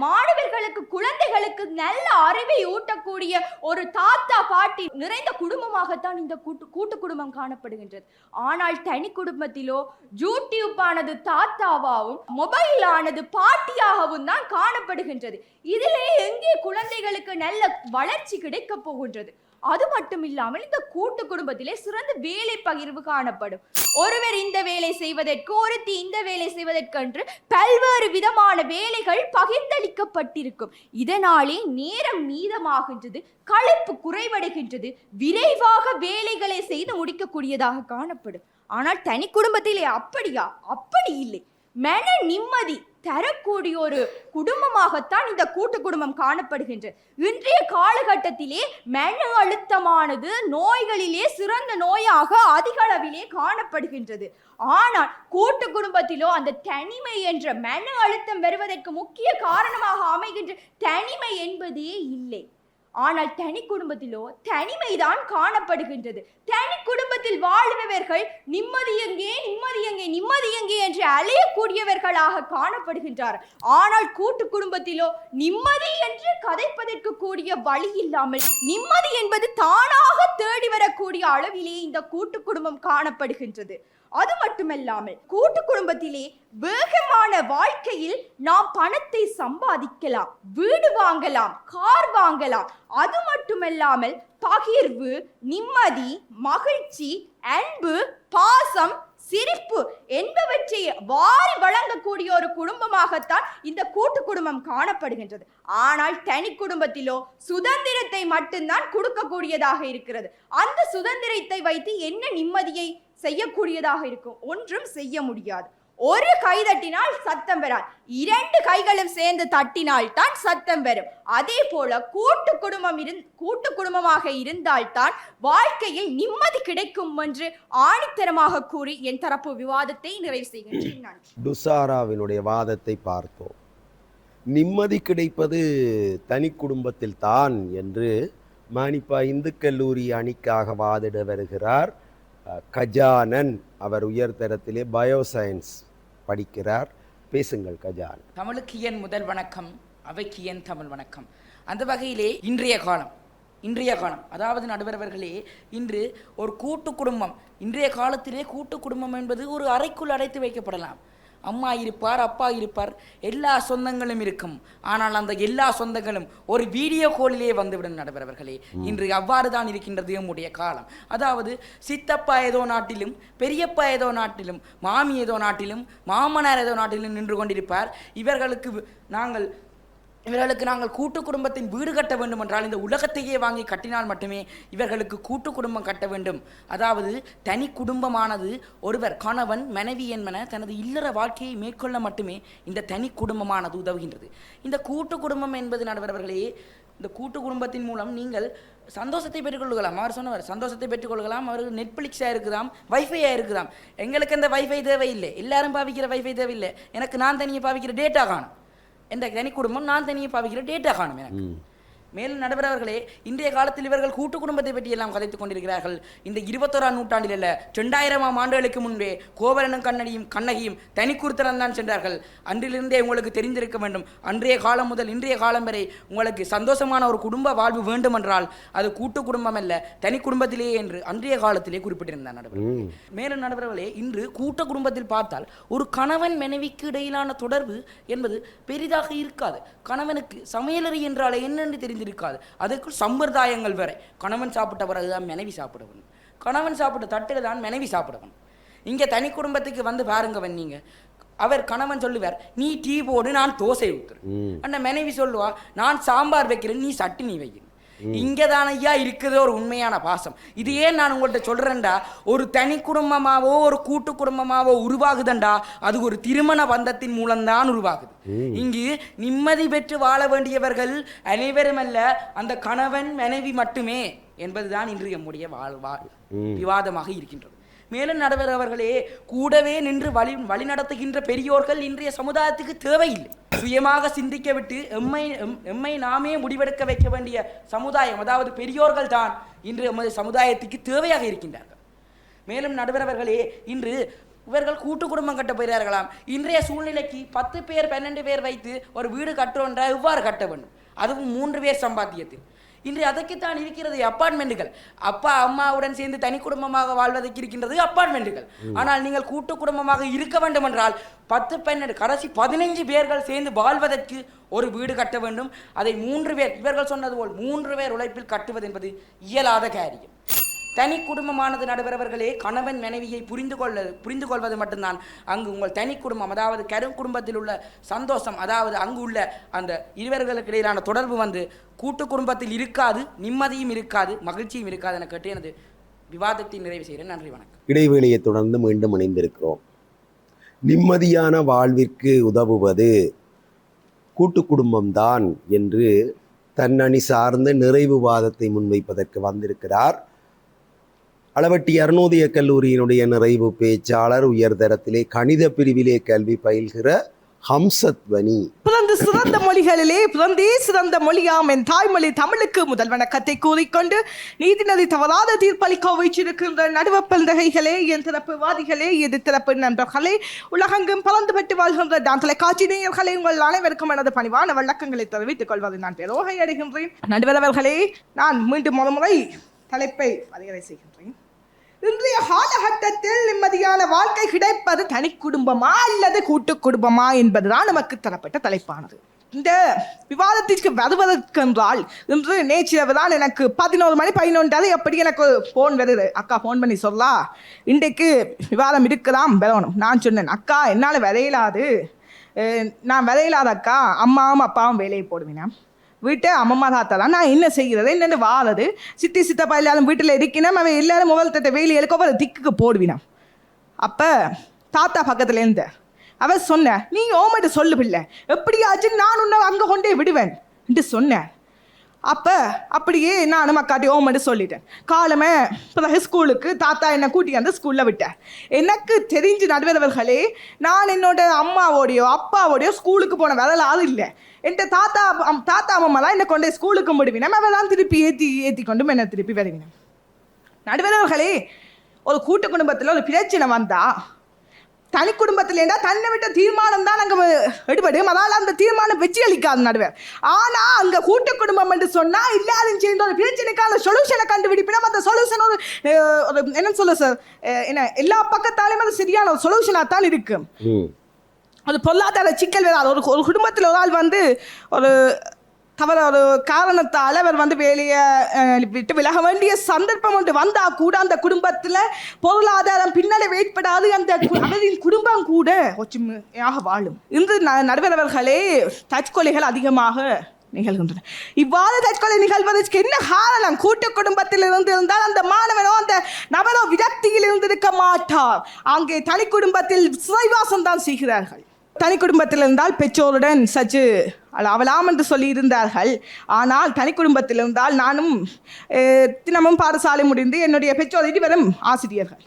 மாணவர்களுக்கு குழந்தைகளுக்கு நல்ல அறிவை ஊட்டக்கூடிய ஒரு தாத்தா பாட்டி நிறைந்த குடும்பமாகத்தான் இந்த கூட்டு குடும்பம் காணப்படுகின்றது. ஆனால் தனி குடும்பத்திலோ யூடியூப் ஆனது தாத்தாவாகவும் மொபைல் ஆனது பாட்டியாகவும் தான் காணப்படுகின்றது. இதிலே எங்கே குழந்தைகளுக்கு நல்ல வளர்ச்சி கிடைக்க போகின்றது? அது மட்டும் இல்லாமல் இந்த கூட்டு குடும்பத்திலே சிறந்த வேலை பகிர்வு காணப்படும். ஒருவர் இந்த வேலை செய்வதற்கு, ஒருத்தி இந்த வேலை செய்வதற்கென்று பல்வேறு விதமான வேலைகள் பகிர்ந்தளிக்கப்பட்டிருக்கும். இதனாலே நேரம் மீதமாகின்றது, களைப்பு குறைவடைகின்றது, விரைவாக வேலைகளை செய்து முடிக்கக்கூடியதாக காணப்படும். ஆனால் தனி குடும்பத்திலே அப்படியா? அப்படி இல்லை. மன நிம்மதி தரக்கூடிய ஒரு குடும்பமாகத்தான் இந்த கூட்டு குடும்பம் காணப்படுகின்றது. இன்றைய காலகட்டத்திலே மன அழுத்தமானது நோய்களிலே சிறந்த நோயாக அதிக அளவிலே காணப்படுகின்றது. ஆனால் கூட்டு குடும்பத்திலோ அந்த தனிமை என்ற மன அழுத்தம் வருவதற்கு முக்கிய காரணமாக அமைகின்ற தனிமை என்பதே இல்லை. ஆனால் தனி குடும்பத்திலோ தனிமைதான் காணப்படுகின்றது. தனி குடும்பத்தில் வாழ்பவர்கள் நிம்மதி எங்கே என்று அலையக்கூடியவர்களாக காணப்படுகின்றார். ஆனால் கூட்டு குடும்பத்திலோ நிம்மதி என்று கதைப்பதற்கு கூடிய வழி இல்லாமல் நிம்மதி என்பது தானாக தேடி வரக்கூடிய அளவிலே இந்த கூட்டு குடும்பம் காணப்படுகின்றது. அது மட்டுமல்லாமல் கூட்டு குடும்பத்திலே வேகமான வாழ்க்கையில் நாம் பணத்தை சம்பாதிக்கலாம், வீடு வாங்கலாம், கார் வாங்கலாம். அது மட்டுமல்லாமல் பகிர்வு, நிம்மதி, மகிழ்ச்சி, அன்பு, பாசம், சிரிப்பு என்பவற்றை வாரி வழங்கக்கூடிய ஒரு குடும்பமாகத்தான் இந்த கூட்டு குடும்பம் காணப்படுகின்றது. ஆனால் தனி குடும்பத்திலோ சுதந்திரத்தை மட்டும்தான் கொடுக்கக்கூடியதாக இருக்கிறது. அந்த சுதந்திரத்தை வைத்து என்ன நிம்மதியை செய்யக்கூடியதாக இருக்கும்? ஒன்றும் செய்ய முடியாது. ஒரு கை தட்டினால் சத்தம் வராது, இரண்டு கைகளும் சேர்ந்து தட்டினால் தான் சத்தம் வரும். அதே போல கூட்டு குடும்பமாக இருந்தால்தான் வாழ்க்கையில் நிம்மதி கிடைக்கும் என்று ஆணித்தரமாக கூறி என் தரப்பு விவாதத்தை நிறைவு செய்கின்றேன். டுசாராவினுடைய வாதத்தை பார்த்தோம். நிம்மதி கிடைப்பது தனி குடும்பத்தில் தான் என்று மானிப்பா இந்து கல்லூரி அணிக்காக வாதிட வருகிறார் கஜானன். அவர் உயர்தரத்திலே பயோசயின்ஸ் படிக்கிறார். பேசுங்கள் கஜான். தமிழுக்கு என் முதல் வணக்கம், அவைக்கு என் தமிழ் வணக்கம். அந்த வகையிலே இன்றைய காலம் அதாவது நடுவரவர்களே, இன்று ஒரு கூட்டு குடும்பம், இன்றைய காலத்திலே கூட்டு குடும்பம் என்பது ஒரு அறைக்குள் அடைத்து வைக்கப்படலாம். அம்மா இருப்பார், அப்பா இருப்பார், எல்லா சொந்தங்களும் இருக்கும். ஆனால் அந்த எல்லா சொந்தங்களும் ஒரு வீடியோ கோலிலே வந்துவிடும் நடுவரவர்களே. இன்று அவ்வாறு தான் இருக்கின்றது நம்முடைய காலம். அதாவது சித்தப்பா ஏதோ நாட்டிலும், பெரியப்பா ஏதோ நாட்டிலும், மாமி ஏதோ நாட்டிலும், மாமனார் ஏதோ நாட்டிலும் நின்று கொண்டிருப்பார். இவர்களுக்கு நாங்கள் கூட்டு குடும்பத்தின் வீடு கட்ட வேண்டும் என்றால் இந்த உலகத்தையே வாங்கி கட்டினால் மட்டுமே இவர்களுக்கு கூட்டு குடும்பம் கட்ட வேண்டும். அதாவது தனி குடும்பமானது ஒருவர் கணவன் மனைவி என்பன தனது இல்லற வாழ்க்கையை மேற்கொள்ள மட்டுமே இந்த தனி குடும்பமானது உதவுகின்றது. இந்த கூட்டு குடும்பம் என்பது நடுவர்களே, இந்த கூட்டு குடும்பத்தின் மூலம் நீங்கள் சந்தோஷத்தை பெற்றுக்கொள்ளலாம். அவர் சொன்னவர் சந்தோஷத்தை பெற்றுக்கொள்ளலாம். அவருக்கு நெட்ஃப்ளிக்ஸாக இருக்குதாம், வைஃபையாக இருக்குதாம். எங்களுக்கு அந்த வைஃபை தேவையில்லை, எல்லாரும் பாவிக்கிற வைஃபை தேவையில்லை. எனக்கு நான் தனியாக பாவிக்கிற டேட்டா காணும். என்ற தனி குடும்பம் நான் தனியாக பாவிக்கிற டேட்டா காணும் எனக்கு. மேலும் நடுவரவர்களே, இன்றைய காலத்தில் இவர்கள் கூட்டு குடும்பத்தை பற்றி எல்லாம் கதைத்துக் கொண்டிருக்கிறார்கள். இந்த 21ஆம் நூற்றாண்டில் அல்ல, 2000ஆம் ஆண்டுகளுக்கு முன்பே கோவலனும் கண்ணகியும் தனி குருத்தனம் தான் சென்றார்கள். அன்றிலிருந்தே உங்களுக்கு தெரிந்திருக்க வேண்டும். அன்றைய காலம் முதல் இன்றைய காலம் வரை உங்களுக்கு சந்தோஷமான ஒரு குடும்ப வாழ்வு வேண்டுமென்றால் அது கூட்டு குடும்பம் அல்ல, தனி குடும்பத்திலேயே என்று அன்றைய காலத்திலே குறிப்பிட்டிருந்தார் நடுவர்களே. மேலும் நடுவர்களே, இன்று கூட்ட குடும்பத்தில் பார்த்தால் ஒரு கணவன் மனைவிக்கு இடையிலான தொடர்பு என்பது பெரிதாக இருக்காது. கணவனுக்கு சமையலறை என்றால் என்னென்று தெரிந்திருக்காது. அதற்குள் சம்பிரதாயங்கள் வேற. கணவன் சாப்பிட்ட பிறகுதான் மனைவி சாப்பிடவன், கணவன் சாப்பிட்ட தட்டில் தான் மனைவி சாப்பிடவன். இங்கே தனி குடும்பத்துக்கு வந்து பாருங்கவன், நீங்க அவர் கணவன் சொல்லுவார், நீ டீ போடு, நான் தோசை ஊத்துறேன். அந்த மனைவி சொல்லுவா, நான் சாம்பார் வைக்கிறேன், நீ சட்னி வைக்கிறேன். இங்கதான் ஐயா இருக்குது ஒரு உண்மையான பாசம். இது ஏன் நான் உங்கள்கிட்ட சொல்றேன்டா, ஒரு தனி குடும்பமாவோ ஒரு கூட்டு குடும்பமாவோ உருவாகுதண்டா அது ஒரு திருமண பந்தத்தின் மூலம்தான் உருவாகுது. இங்கு நிம்மதி பெற்று வாழ வேண்டியவர்கள் அனைவரும் அல்ல, அந்த கணவன் மனைவி மட்டுமே என்பதுதான் இன்று நம்முடைய விவாதமாக இருக்கின்றது. மேலும் நடுவர் அவர்களே, கூடவே நின்று வழிநடத்துகின்ற பெரியோர்கள் இன்றைய சமுதாயத்துக்கு தேவையில்லை. சுயமாக சிந்திக்க விட்டு எம்மை நாமே முடிவெடுக்க வைக்க வேண்டிய சமுதாயம், அதாவது பெரியோர்கள் தான் இன்று எமது சமுதாயத்துக்கு தேவையாக இருக்கின்றார்கள். மேலும் நடுவர் அவர்களே, இன்று இவர்கள் கூட்டு குடும்பம் கட்ட போகிறார்களாம். இன்றைய சூழ்நிலைக்கு 10 பேர் 12 பேர் வைத்து ஒரு வீடு கட்டுவோன்ற எவ்வாறு கட்ட வேண்டும், அதுவும் 3 பேர் சம்பாத்தியத்தில். இன்று அதற்குத்தான் இருக்கிறது அப்பார்ட்மெண்ட்டுகள். அப்பா அம்மாவுடன் சேர்ந்து தனி குடும்பமாக வாழ்வதற்கு இருக்கின்றது அப்பார்ட்மெண்ட்டுகள். ஆனால் நீங்கள் கூட்டு குடும்பமாக இருக்க வேண்டும் என்றால் 10 12 கடைசி 15 பேர்கள் சேர்ந்து வாழ்வதற்கு ஒரு வீடு கட்ட வேண்டும். அதை 3 பேர், இவர்கள் சொன்னது போல் 3 பேர் உழைப்பில் கட்டுவது என்பது இயலாத காரியம். தனி குடும்பமானது நடுவரவர்களே, கணவன் மனைவியை புரிந்து கொள்வது மட்டும்தான் அங்கு உங்கள் தனி குடும்பம், அதாவது குடும்பத்தில் உள்ள சந்தோஷம், அதாவது அங்கு உள்ள அந்த இருவர்களுக்கு இடையிலான தொடர்பு வந்து கூட்டு குடும்பத்தில் இருக்காது, நிம்மதியும் இருக்காது, மகிழ்ச்சியும் இருக்காது என கேட்டு எனது விவாதத்தை நிறைவு செய்கிறேன். நன்றி, வணக்கம். இடைவேளையை தொடர்ந்து மீண்டும் இணைந்திருக்கிறோம். நிம்மதியான வாழ்விற்கு உதவுவது கூட்டு குடும்பம்தான் என்று தன்னணி சார்ந்த நிறைவுவாதத்தை முன்வைப்பதற்கு வந்திருக்கிறார் அளவட்டி அருணோதய கல்லூரியினுடைய நிறைவு பேச்சாளர், உயர்தரத்திலே கணித பிரிவிலே கல்வி பயில்கிற ஹம்சத்வனி. பிறந்து சிறந்த மொழிகளிலே பிறந்தே சிறந்த மொழியாம் என் தாய்மொழி தமிழுக்கு முதல் வணக்கத்தை கூறிக்கொண்டு நீதிநதி தவறாத தீர்ப்பளிக்க வைச்சிருக்கின்ற நடுவப்பந்தகைகளே, என் திறப்பு வாதிகளே, எது திறப்பு நண்பர்களே, உலகெங்கும் பறந்துபட்டு வாழ்கின்ற நான் தொலைக்காட்சி நேயர்களே, உங்கள் அனைவருக்கும் எனது பணிவான வணக்கங்களை தெரிவித்துக் கொள்வது நான் பெரோகை அடைகின்றேன். நடுவரவர்களே, நான் மீண்டும் ஒரு முறை தலைப்பை வரையறை செய்கின்றேன். இன்றைய காலகட்டத்தில் நிம்மதியான வாழ்க்கை கிடைப்பது தனி குடும்பமா அல்லது கூட்டு குடும்பமா என்பதுதான் நமக்கு தரப்பட்ட தலைப்பானது. இந்த விவாதத்திற்கு வருவதற்கென்றால் இன்று நேற்றிரவு தான் எனக்கு 11 மணி 11 எப்படி எனக்கு ஃபோன் வருது. அக்கா ஃபோன் பண்ணி சொல்லா இன்றைக்கு விவாதம் இருக்கலாம் வரணும். நான் சொன்னேன், அக்கா என்னால் வரையிலாது, நான் வரையிலாத அக்கா, அம்மாவும் அப்பாவும் வேலையை போடுவேன், வீட்டை அம்மம்மா தாத்தாலாம், நான் என்ன செய்கிறது என்னென்னு வாழது, சித்தி சித்தப்பா எல்லாரும் வீட்டில் இருக்கணும், அவன் எல்லாரும் முதல் தட்ட வேலைகளுக்கு ஒவ்வொரு திக்குக்கு போடுவினான். அப்போ தாத்தா பக்கத்தில் இருந்த அவன் சொன்னேன், நீ ஓமட்டு சொல்லு பிள்ளை, எப்படியாச்சு நான் உன்னை அங்கே கொண்டே விடுவேன் என்று சொன்னேன். அப்போ அப்படியே நானும் அக்காட்டி ஓமட்டு சொல்லிட்டேன். காலமே பிறகு ஸ்கூலுக்கு தாத்தா என்னை கூட்டியாந்து ஸ்கூலில் விட்டேன். எனக்கு தெரிஞ்சு நடுவரவர்களே, நான் என்னோட அம்மாவோடையோ அப்பாவோடையோ ஸ்கூலுக்கு போன வரலாறு இல்லை. என் தாத்தா அம்மா தான் என்னை கொண்டே ஸ்கூலுக்கு முடிவினேன், அவன் தான் திருப்பி ஏற்றி கொண்டு என்னை திருப்பி வருவினேன். நடுவரவர்களே, ஒரு கூட்டு குடும்பத்தில் ஒரு பிரச்சனை வந்தா தனி குடும்பத்தில் இருந்தால் தன்னை விட்ட தீர்மானம் தான் அங்கே எடுபடும், அதனால் அந்த தீர்மானம் வெற்றி அளிக்காது நடுவர். ஆனால் அங்கே கூட்டு குடும்பம் என்று சொன்னால் எல்லாரும் சேர்ந்து ஒரு பிரச்சனைக்கான சொல்யூஷனை கண்டுபிடிப்பினோம். அந்த சொல்யூஷன் ஒரு என்ன சொல்ல சார், என்ன எல்லா பக்கத்தாலையும் அது சரியான ஒரு சொல்யூஷனாக தான் இருக்கு. ஒரு பொருளாதார சிக்கல் வராது. ஒரு குடும்பத்தில் ஒரு ஆள் வந்து ஒரு தவற ஒரு காரணத்தால் அவர் வந்து வேலையை விட்டு விலக வேண்டிய சந்தர்ப்பம் ஒன்று வந்தால் கூட அந்த குடும்பத்தில் பொருளாதாரம் பின்னடைவு ஏற்படாது, அந்த அவரின் குடும்பம் கூட ஒற்றுமையாக வாழும். இன்று நடுவரவர்களே, தற்கொலைகள் அதிகமாக நிகழ்கின்றன. இவ்வாறு தற்கொலை நிகழ்வதற்கு என்ன காரணம்? கூட்டு குடும்பத்தில் இருந்தால் அந்த மாணவனோ அந்த நபரோ விரக்தியில் இருந்திருக்க மாட்டார். அங்கே தனி குடும்பத்தில் சிறைவாசம் தான் செய்கிறார்கள். தனி குடும்பத்தில் இருந்தால் பெற்றோருடன் சற்று அவலாம் என்று சொல்லி இருந்தார்கள். ஆனால் தனி குடும்பத்தில் இருந்தால் நானும் தினமும் பாடசாலை முடிந்து என்னுடைய பெற்றோர் இருவரும் ஆசிரியர்கள்.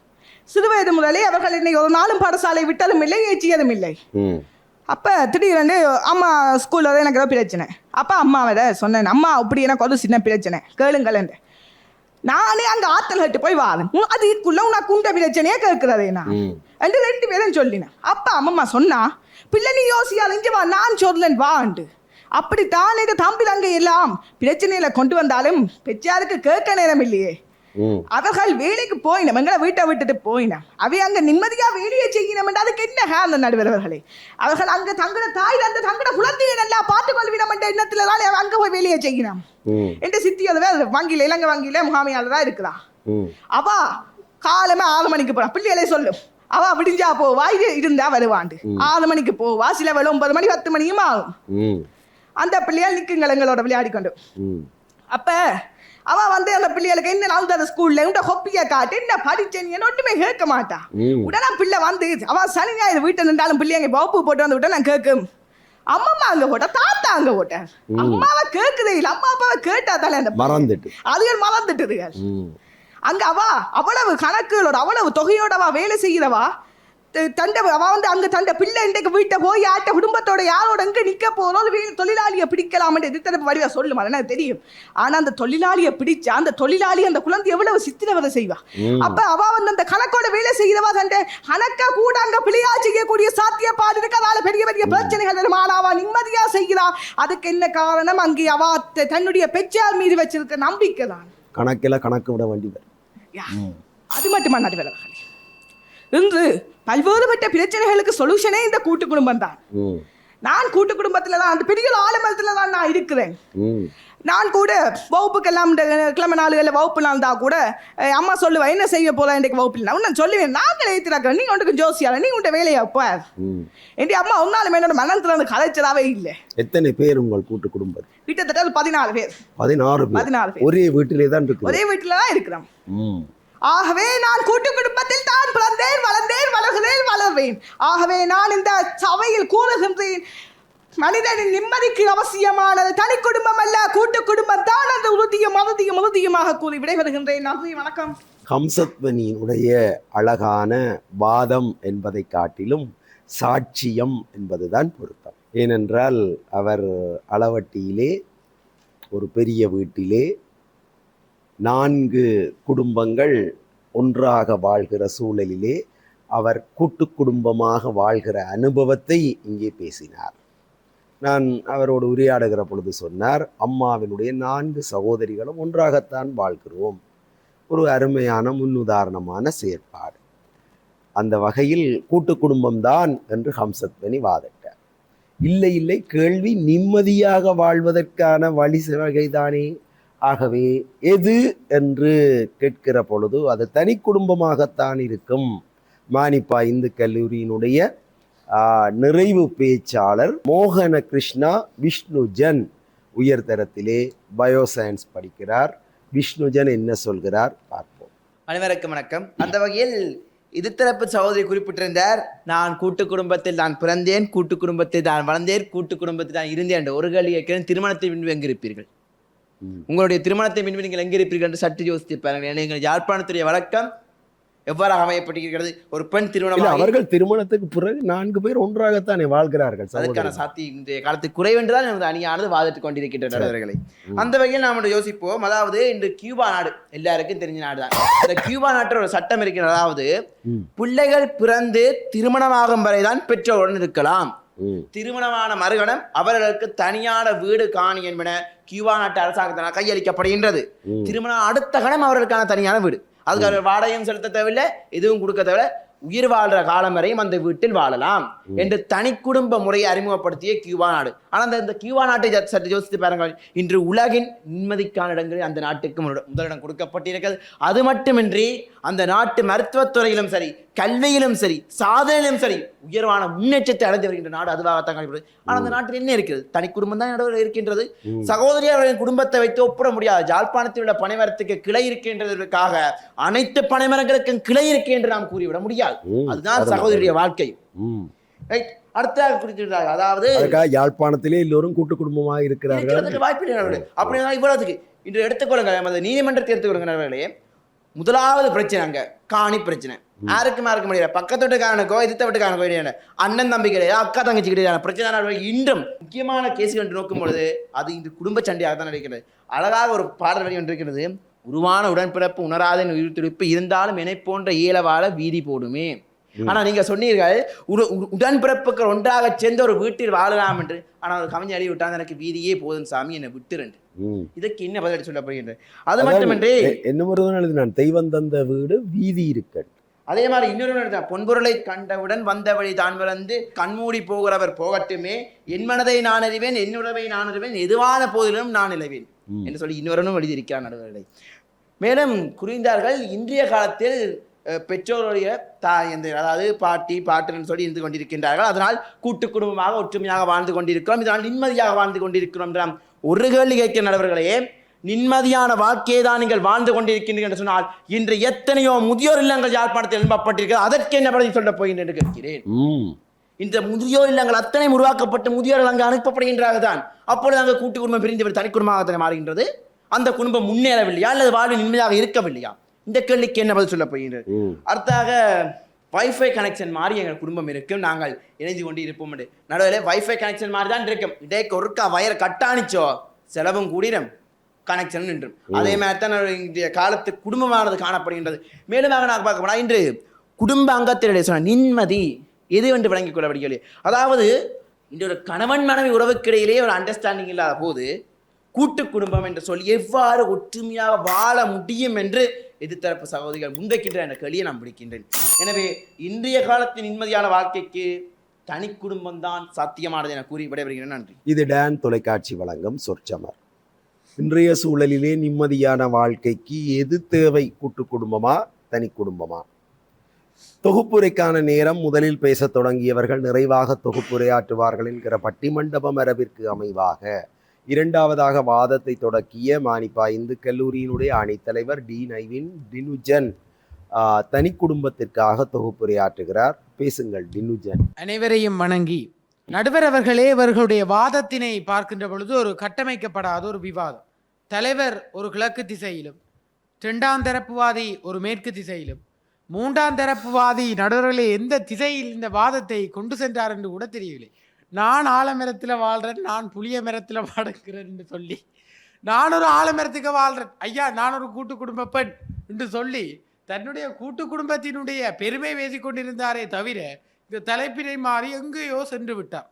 சிறுவயது முதலே அவர்கள் என்னை ஒரு நாளும் பாடசாலை விட்டதும் இல்லை, ஏற்றியதும் இல்லை. அப்போ திடீரென்று அம்மா ஸ்கூலில் எனக்கு ஏதோ பிரச்சனை. அப்போ அம்மாவை சொன்னேன், அம்மா அப்படி எனக்கு ஒரு சின்ன பிரச்சனை கேளுங்கள் என்று. நானே அங்கே ஆத்தல் கட்டு போய் வாழும், அதுக்குள்ள உனக்கு உண்ட பிரச்சனையே கேட்கிறதே நான் என்று 2 பேரும் சொல்லினேன். அப்போ அம்மம்மா சொன்னா, பிள்ளை நீ யோசியால் இங்கே வா, நான் சொல்லன் வாண்டு. அப்படித்தான் இந்த தம்பி தங்க எல்லாம் பிரச்சனையில கொண்டு வந்தாலும் பெற்றாருக்கு கேட்க நேரம் இல்லையே. அவர்கள் வேலைக்கு போயினோம், எங்களை வீட்டை விட்டுட்டு போயினோம். அவை அங்கே நிம்மதியாக வேலையை செய்யணும். அதுக்கு என்ன அந்த நடுவர்களே, அவர்கள் அங்கே தங்கட தாய் அந்த தங்கட குழந்தையை நல்லா பார்த்து கொள்வினோம் என்ற எண்ணத்துல தான் அங்கே போய் வேலையை செய்யணும். என்ற சித்தி அதுவே வங்கியில இலங்கை வங்கியில முகாமையாளர் தான் இருக்கிறா. அவா காலமே 6 மணிக்கு போறா. பிள்ளைகளே சொல்லும், அவ விடிஞ்சா போவா, இது இருந்தா வருவாண்டு. 6 மணிக்கு போவா, சில வேலை 9 மணி 10 மணியும் ஆகும். அந்த பிள்ளைகள் நிற்குங்கள் எங்களோட விளையாடிக்கொண்டு. அப்ப அவ வந்து அந்த பிள்ளைகளுக்கு என்ன அந்த ஸ்கூல்ல உண்ட கொப்பிய காட்டு என்ன படிச்சேன்னு ஒன்றுமே கேட்க மாட்டா. உடனே பிள்ளை வந்து அவ சனி ஞாயிறு வீட்டை நின்றாலும் பிள்ளைங்க வகுப்பு போட்டு வந்து விட்டா நான் கேட்கும், அம்மம்மா அங்க போட்ட தாத்தா அங்க போட்ட அம்மாவை கேட்குதே இல்லை, அம்மா அப்பாவை கேட்டா தானே அந்த மறந்துட்டு அதுகள் மறந்துட்டுதுகள். அங்க அவ்வளவு கணக்குகளோட அவ்வளவு தொகையோடவா வேலை செய்கிறவா அவ அங்க தண்ட பிள்ளை இன்றைக்கு வீட்டை போய் ஆட்ட குடும்பத்தோட யாரோட எங்க நிக்க போறோம் தொழிலாளியை பிடிக்கலாம் எதிர்த்தரப்பு வடிவா சொல்லும் அதனால தெரியும். ஆனா அந்த தொழிலாளியை பிடிச்சா அந்த தொழிலாளி அந்த குழந்தை எவ்வளவு சித்திரவதை செய்வா. அப்ப அவ அந்த கணக்கோட வேலை செய்கிறவா தண்ட கணக்கா கூட அங்க பிள்ளையா செய்யக்கூடிய சாத்தியப்பாடு இருக்கு. அதனால பெரிய பெரிய பிரச்சனைகள் வரும். ஆனா அவ நிம்மதியா செய்கிறா. அதுக்கு என்ன காரணம்? அங்கே அவ தன்னுடைய பெற்றார் மீது வச்சிருக்க நம்பிக்கை தான். கணக்கில் கணக்கு விட வேண்டி அது மட்டுமா நடுவர்களே, இன்று பல்வேறுபட்ட பிரச்சனைகளுக்கு சொல்யூஷனே இந்த கூட்டு குடும்பம் தான். நான் கூட்டு குடும்பத்துல தான் அந்த பெரிய ஆலமரத்துல தான் நான் இருக்கிறேன். நான் கூட வகுப்புக்கெல்லாம் கிழமை நாளுகளில் வகுப்பு நாள் தான் கூட அம்மா சொல்லுவேன் என்ன செய்ய போல இன்றைக்கு வகுப்பு நான் சொல்லுவேன் நாங்களே ஏற்றினாக்க நீ உனக்கு ஜோசியால நீ உன்ட வேலையா அப்ப என் அம்மா ஒன்னாலும் என்னோட மனத்துல வந்து கலைச்சதாவே இல்லை. எத்தனை பேர் உங்கள் கூட்டு குடும்பம்? கிட்டத்தட்ட 14 பேர். 14 பேர் ஒரே வீட்டிலே தான் இருக்கு. ஒரே வீட்டில தான் இருக்கிறோம். ஆகவே நான் கூட்டு குடும்பத்தில் தான் பிறந்தேன், வளர்ந்தேன், வளர்வேன். ஆகவே நான் இந்த சபையில் கூறுகின்றேன், மனிதனின் நிம்மதிக்கு அவசியமானது தனி குடும்பம் அல்ல, கூட்டு குடும்பம் தான். அந்த உறுதியமாக கூறி விடைபெறுகின்றேன். நன்றி, வணக்கம். ஹம்சத்வனியினுடைய அழகான வாதம் என்பதை காட்டிலும் சாட்சியம் என்பதுதான் பொருத்தம். ஏனென்றால் அவர் அளவட்டியிலே ஒரு பெரிய வீட்டிலே 4 குடும்பங்கள் ஒன்றாக வாழ்கிற சூழலிலே அவர் கூட்டு குடும்பமாக வாழ்கிற அனுபவத்தை இங்கே பேசினார். நான் அவரோடு உரையாடுகிற பொழுது சொன்னார், அம்மாவினுடைய 4 சகோதரிகளும் ஒன்றாகத்தான் வாழ்கிறோம். ஒரு அருமையான முன்னுதாரணமான செயற்பாடு. அந்த வகையில் கூட்டு குடும்பம்தான் என்று ஹம்சத்வனி வாதிட்டார். இல்லை, கேள்வி நிம்மதியாக வாழ்வதற்கான வழிவகைதானே. ஆகவே எது என்று கேட்கிற பொழுது அது தனி குடும்பமாகத்தான் இருக்கும். மானிப்பா இந்து கல்லூரியினுடைய நிறைவு பேச்சாளர் மோகன கிருஷ்ணா விஷ்ணுஜன் உயர்தரத்திலே பயோசயின்ஸ் படிக்கிறார். விஷ்ணுஜன் என்ன சொல்கிறார் பார்ப்போம். அனைவருக்கும் வணக்கம். அந்த வகையில் எதிர்த்தரப்பு சகோதரி குறிப்பிட்டிருந்தார், நான் கூட்டு குடும்பத்தில் நான் பிறந்தேன், கூட்டு குடும்பத்தில் நான் வளர்ந்தேன், கூட்டு குடும்பத்தில் நான் இருந்தேன் என்ற ஒரு கேள்வி கேட்கிறேன். திருமணத்தை பின்பு எங்கு இருப்பீர்கள்? உங்களுடைய திருமணத்தை பின்பு நீங்கள் எங்கே இருப்பீர்கள் என்று சற்று யோசித்து பாருங்கள். நீங்கள் யாழ்ப்பாணத்துடைய வழக்கம் எவ்வாறாக அமையப்பட்டிருக்கிறது? ஒரு பெண் திருமணம், அவர்கள் திருமணத்துக்கு பிறகு 4 பேர் ஒன்றாகத்தானே வாழ்கிறார்கள். அதற்கான சாத்தி இன்றைய காலத்துக்கு குறைவென்றுதான் நமது அணியானது வாதிட்டுக் கொண்டிருக்கின்றவர்களை. அந்த வகையில் நாம் யோசிப்போம். அதாவது இன்று கியூபா நாடு எல்லாருக்கும் தெரிஞ்ச நாடுதான். இந்த கியூபா நாட்டில் ஒரு சட்டம் இருக்கிறது. அதாவது பிள்ளைகள் பிறந்து திருமணமாகும் வரைதான் பெற்றோருடன் இருக்கலாம். திருமணமான மறுகணம் அவர்களுக்கு தனியான வீடு காணி என்பன கியூபா நாட்டு அரசாங்கத்தினால் கையளிக்கப்படுகின்றது. திருமணம் அடுத்த கணம் அவர்களுக்கான தனியான வீடு. அதுக்கு அவர் வாடகையும் செலுத்த தேவையில்லை, எதுவும் கொடுக்க தேவையில்லை. உயிர் வாழ்ற காலம் வரையும் அந்த வீட்டில் வாழலாம் என்று தனி குடும்ப முறையை அறிமுகப்படுத்திய கியூபா நாடு. ஆனால் இந்த கியூபா நாட்டை சற்று யோசித்து பாருங்கள். இன்று உலகின் நிம்மதிக்கான இடங்களில் அந்த நாட்டுக்கு முதலிடம் கொடுக்கப்பட்டிருக்கிறது. அது மட்டுமின்றி அந்த நாட்டு மருத்துவத்துறையிலும் சரி, கல்வியிலும் சரி, சாதனையிலும் சரி உயர்வான முன்னேற்றத்தை அடைந்து வருகின்ற நாடு அதுவாகத்தான் காணப்படுகிறது. ஆனால் அந்த நாட்டில் என்ன இருக்கிறது? தனி குடும்பம் தான் நடுவில் இருக்கின்றது. சகோதரியார்களின் குடும்பத்தை வைத்து ஒப்பிட முடியாது. ஜாழ்ப்பாணத்தில் உள்ள பனைமரத்துக்கு கிளை இருக்கின்றதற்காக அனைத்து பனைமரங்களுக்கும் கிளை இருக்கு என்று நாம் கூறிவிட முடியாது. அதுதான் சகோதரிய வாழ்க்கை. அடுத்ததாக குறிப்பிட்டார்கள், அதாவது யாழ்ப்பாணத்திலே எல்லோரும் கூட்டு குடும்பமாக இருக்கிறார்கள். வாய்ப்பு அப்படின்னா இவ்வளவுக்கு இன்று எடுத்துக்கொள்ளுங்க. நீதிமன்றத்தை எடுத்துக்கொள்ளுங்க. முதலாவது பிரச்சனை அங்க காணி பிரச்சனை. யாருக்கும் முடியாது. பக்கத்து வீட்டுக்காரனுக்கோ எதிர்த்த வீட்டுக்காரனுக்கோ கிடையாது, அண்ணன் தம்பி கிடையாது, அக்கா தங்கச்சி கிடையாது பிரச்சனை. இன்றும் முக்கியமான கேசுகள் என்று நோக்கும் பொழுது அது இன்று குடும்ப சண்டையாக தான் நடக்கிறது. அழகாக ஒரு பாடல் வரி ஒன்று இருக்கிறது. உருவான உடன்பிறப்பு உணராத உயிர் துடிப்பு இருந்தாலும் என்னை போன்ற இயலவாழ வீதி போடுமே. ஆனா நீங்க சொன்னீர்கள் உடன்பிறப்புகள் ஒன்றாக சேர்ந்து ஒரு வீட்டில் வாழலாம் என்று. ஆனா ஒரு கவிஞர் அடி விட்டாங்க, எனக்கு வீதியே போதும் சாமி என்னை விட்டுறேன். இதுக்கு என்ன பதிலடி சொல்ல போகின்ற? அது மட்டுமின்றி என்ன தெய்வம் தந்த வீடு வீதி இருக்க. அதே மாதிரி இன்னொரு பொன்பொருளை கண்டவுடன் வந்த வழி தான் பிறந்து கண்மூடி போகிறவர் போகட்டுமே, என் மனதை நான் அறிவேன், என் உறவை நான் அறிவேன், எதுவான போதிலும் நான் இழவேன் என்று சொல்லி இன்னொருவனும் எழுதியிருக்கிறார் நடுவர்களை. மேலும் குறிந்தார்கள், இன்றைய காலத்தில் பெற்றோருடைய அதாவது பாட்டி பாட்டுன்னு சொல்லி இருந்து கொண்டிருக்கின்றார்கள். அதனால் கூட்டு குடும்பமாக ஒற்றுமையாக வாழ்ந்து கொண்டிருக்கிறோம், இதனால் நிம்மதியாக வாழ்ந்து கொண்டிருக்கிறோம். ஒரு கேள்வி கேட்கிற நடுவர்களே, நிம்மதியான வாழ்க்கையை தான் நீங்கள் வாழ்ந்து கொண்டிருக்கின்றீர்கள் என்று சொன்னால் இன்று எத்தனையோ முதியோர் இல்லங்கள் யாழ்ப்பாணத்தில் எழுப்பப்பட்டிருக்கிறது. அதற்கு என்ன பதில் சொல்ல போகின்றேன் என்று கேட்கிறேன். இந்த முதியோர் இல்லங்கள் அத்தனை உருவாக்கப்பட்டு முதியோர்கள் அங்கு அனுப்பப்படுகின்றார்கள் தான். அப்பொழுது அங்கு கூட்டு குடும்பம் பிரிந்து தனி குடும்பமாக மாறுகின்றது. அந்த குடும்பம் முன்னேறவில்லையா அல்லது வாழ்வு நிம்மதியாக இருக்கவில்லையா? இந்த கேள்விக்கு என்ன பதில் சொல்ல போகின்றது? அடுத்தாக வைஃபை கனெக்ஷன் மாதிரி எங்கள் குடும்பம் இருக்கும், நாங்கள் இணைந்து கொண்டு இருப்போம். நடுவில் வைஃபை கனெக்ஷன் மாதிரி தான் இருக்கும். இடைக்கு ஒருக்கா வயரை கட்டாணிச்சோ செலவும் கூடிடும், கனெக்ஷன் நின்றும். அதே மாதிரி தான் இன்றைய காலத்து குடும்பமானது காணப்படுகின்றது. மேலும் நான் பார்க்க போனால் இன்று குடும்ப அங்கத்தினுடைய சொன்ன நிம்மதி எது என்று விளங்கிக் கொள்ளப்படுகிறது. அதாவது இந்த ஒரு கணவன் மனைவி உறவுக்கிடையிலேயே ஒரு அண்டர்ஸ்டாண்டிங் இல்லாத போது கூட்டு குடும்பம் என்று சொல்லி எவ்வாறு ஒற்றுமையாக வாழ முடியும் என்று எதிர்த்தரப்பு சகோதரிகள் முன்வைக்கின்ற என்ற கேள்வியை நான் பிடிக்கின்றேன். எனவே இன்றைய காலத்தின் நிம்மதியான வாழ்க்கைக்கு தனி குடும்பம் தான் சாத்தியமானது என கூறி விடைபெறுகிறேன். நன்றி. இது டான் தொலைக்காட்சி வழங்கும் சொற்சமர். இன்றைய சூழலிலே நிம்மதியான வாழ்க்கைக்கு எது தேவை, கூட்டு குடும்பமா தனி குடும்பமா? தொகுப்புரைக்கான நேரம். முதலில் பேசத் தொடங்கியவர்கள் நிறைவாக தொகுப்புரையாற்றுவார்கள் என்கிற பட்டிமண்டப மரபிற்கு அமைவாக இரண்டாவதாக வாதத்தை தொடக்கிய மானிப்பா இந்து கல்லூரியினுடைய அணித்தலைவர் டி நைவின் டினுஜன் தனி குடும்பத்திற்காக தொகுப்புரையாற்றுகிறார். பேசுங்கள் டினுஜன். அனைவரையும் வணங்கி நடுவர் அவர்களே, இவர்களுடைய வாதத்தினை பார்க்கின்ற பொழுது ஒரு கட்டமைக்கப்படாத ஒரு விவாதம். தலைவர் ஒரு கிழக்கு திசையிலும், இரண்டாம் தரப்புவாதி ஒரு மேற்கு திசையிலும், மூன்றாம் தரப்புவாதி நடுவர்களே எந்த திசையில் இந்த வாதத்தை கொண்டு சென்றார் என்று கூட தெரியவில்லை. நான் ஆலமரத்தில் வாழ்கிறேன், நான் புளிய மரத்தில் வாழ்கிறேன் என்று சொல்லி, நான் ஒரு ஆலமரத்துக்கு வாழ்கிறேன் ஐயா, நான் ஒரு கூட்டு குடும்ப பெண் என்று சொல்லி தன்னுடைய கூட்டு குடும்பத்தினுடைய பெருமை பேசிக் கொண்டிருந்தாரே தவிர இந்த தலைப்பினை மாறி எங்கேயோ சென்று விட்டார்.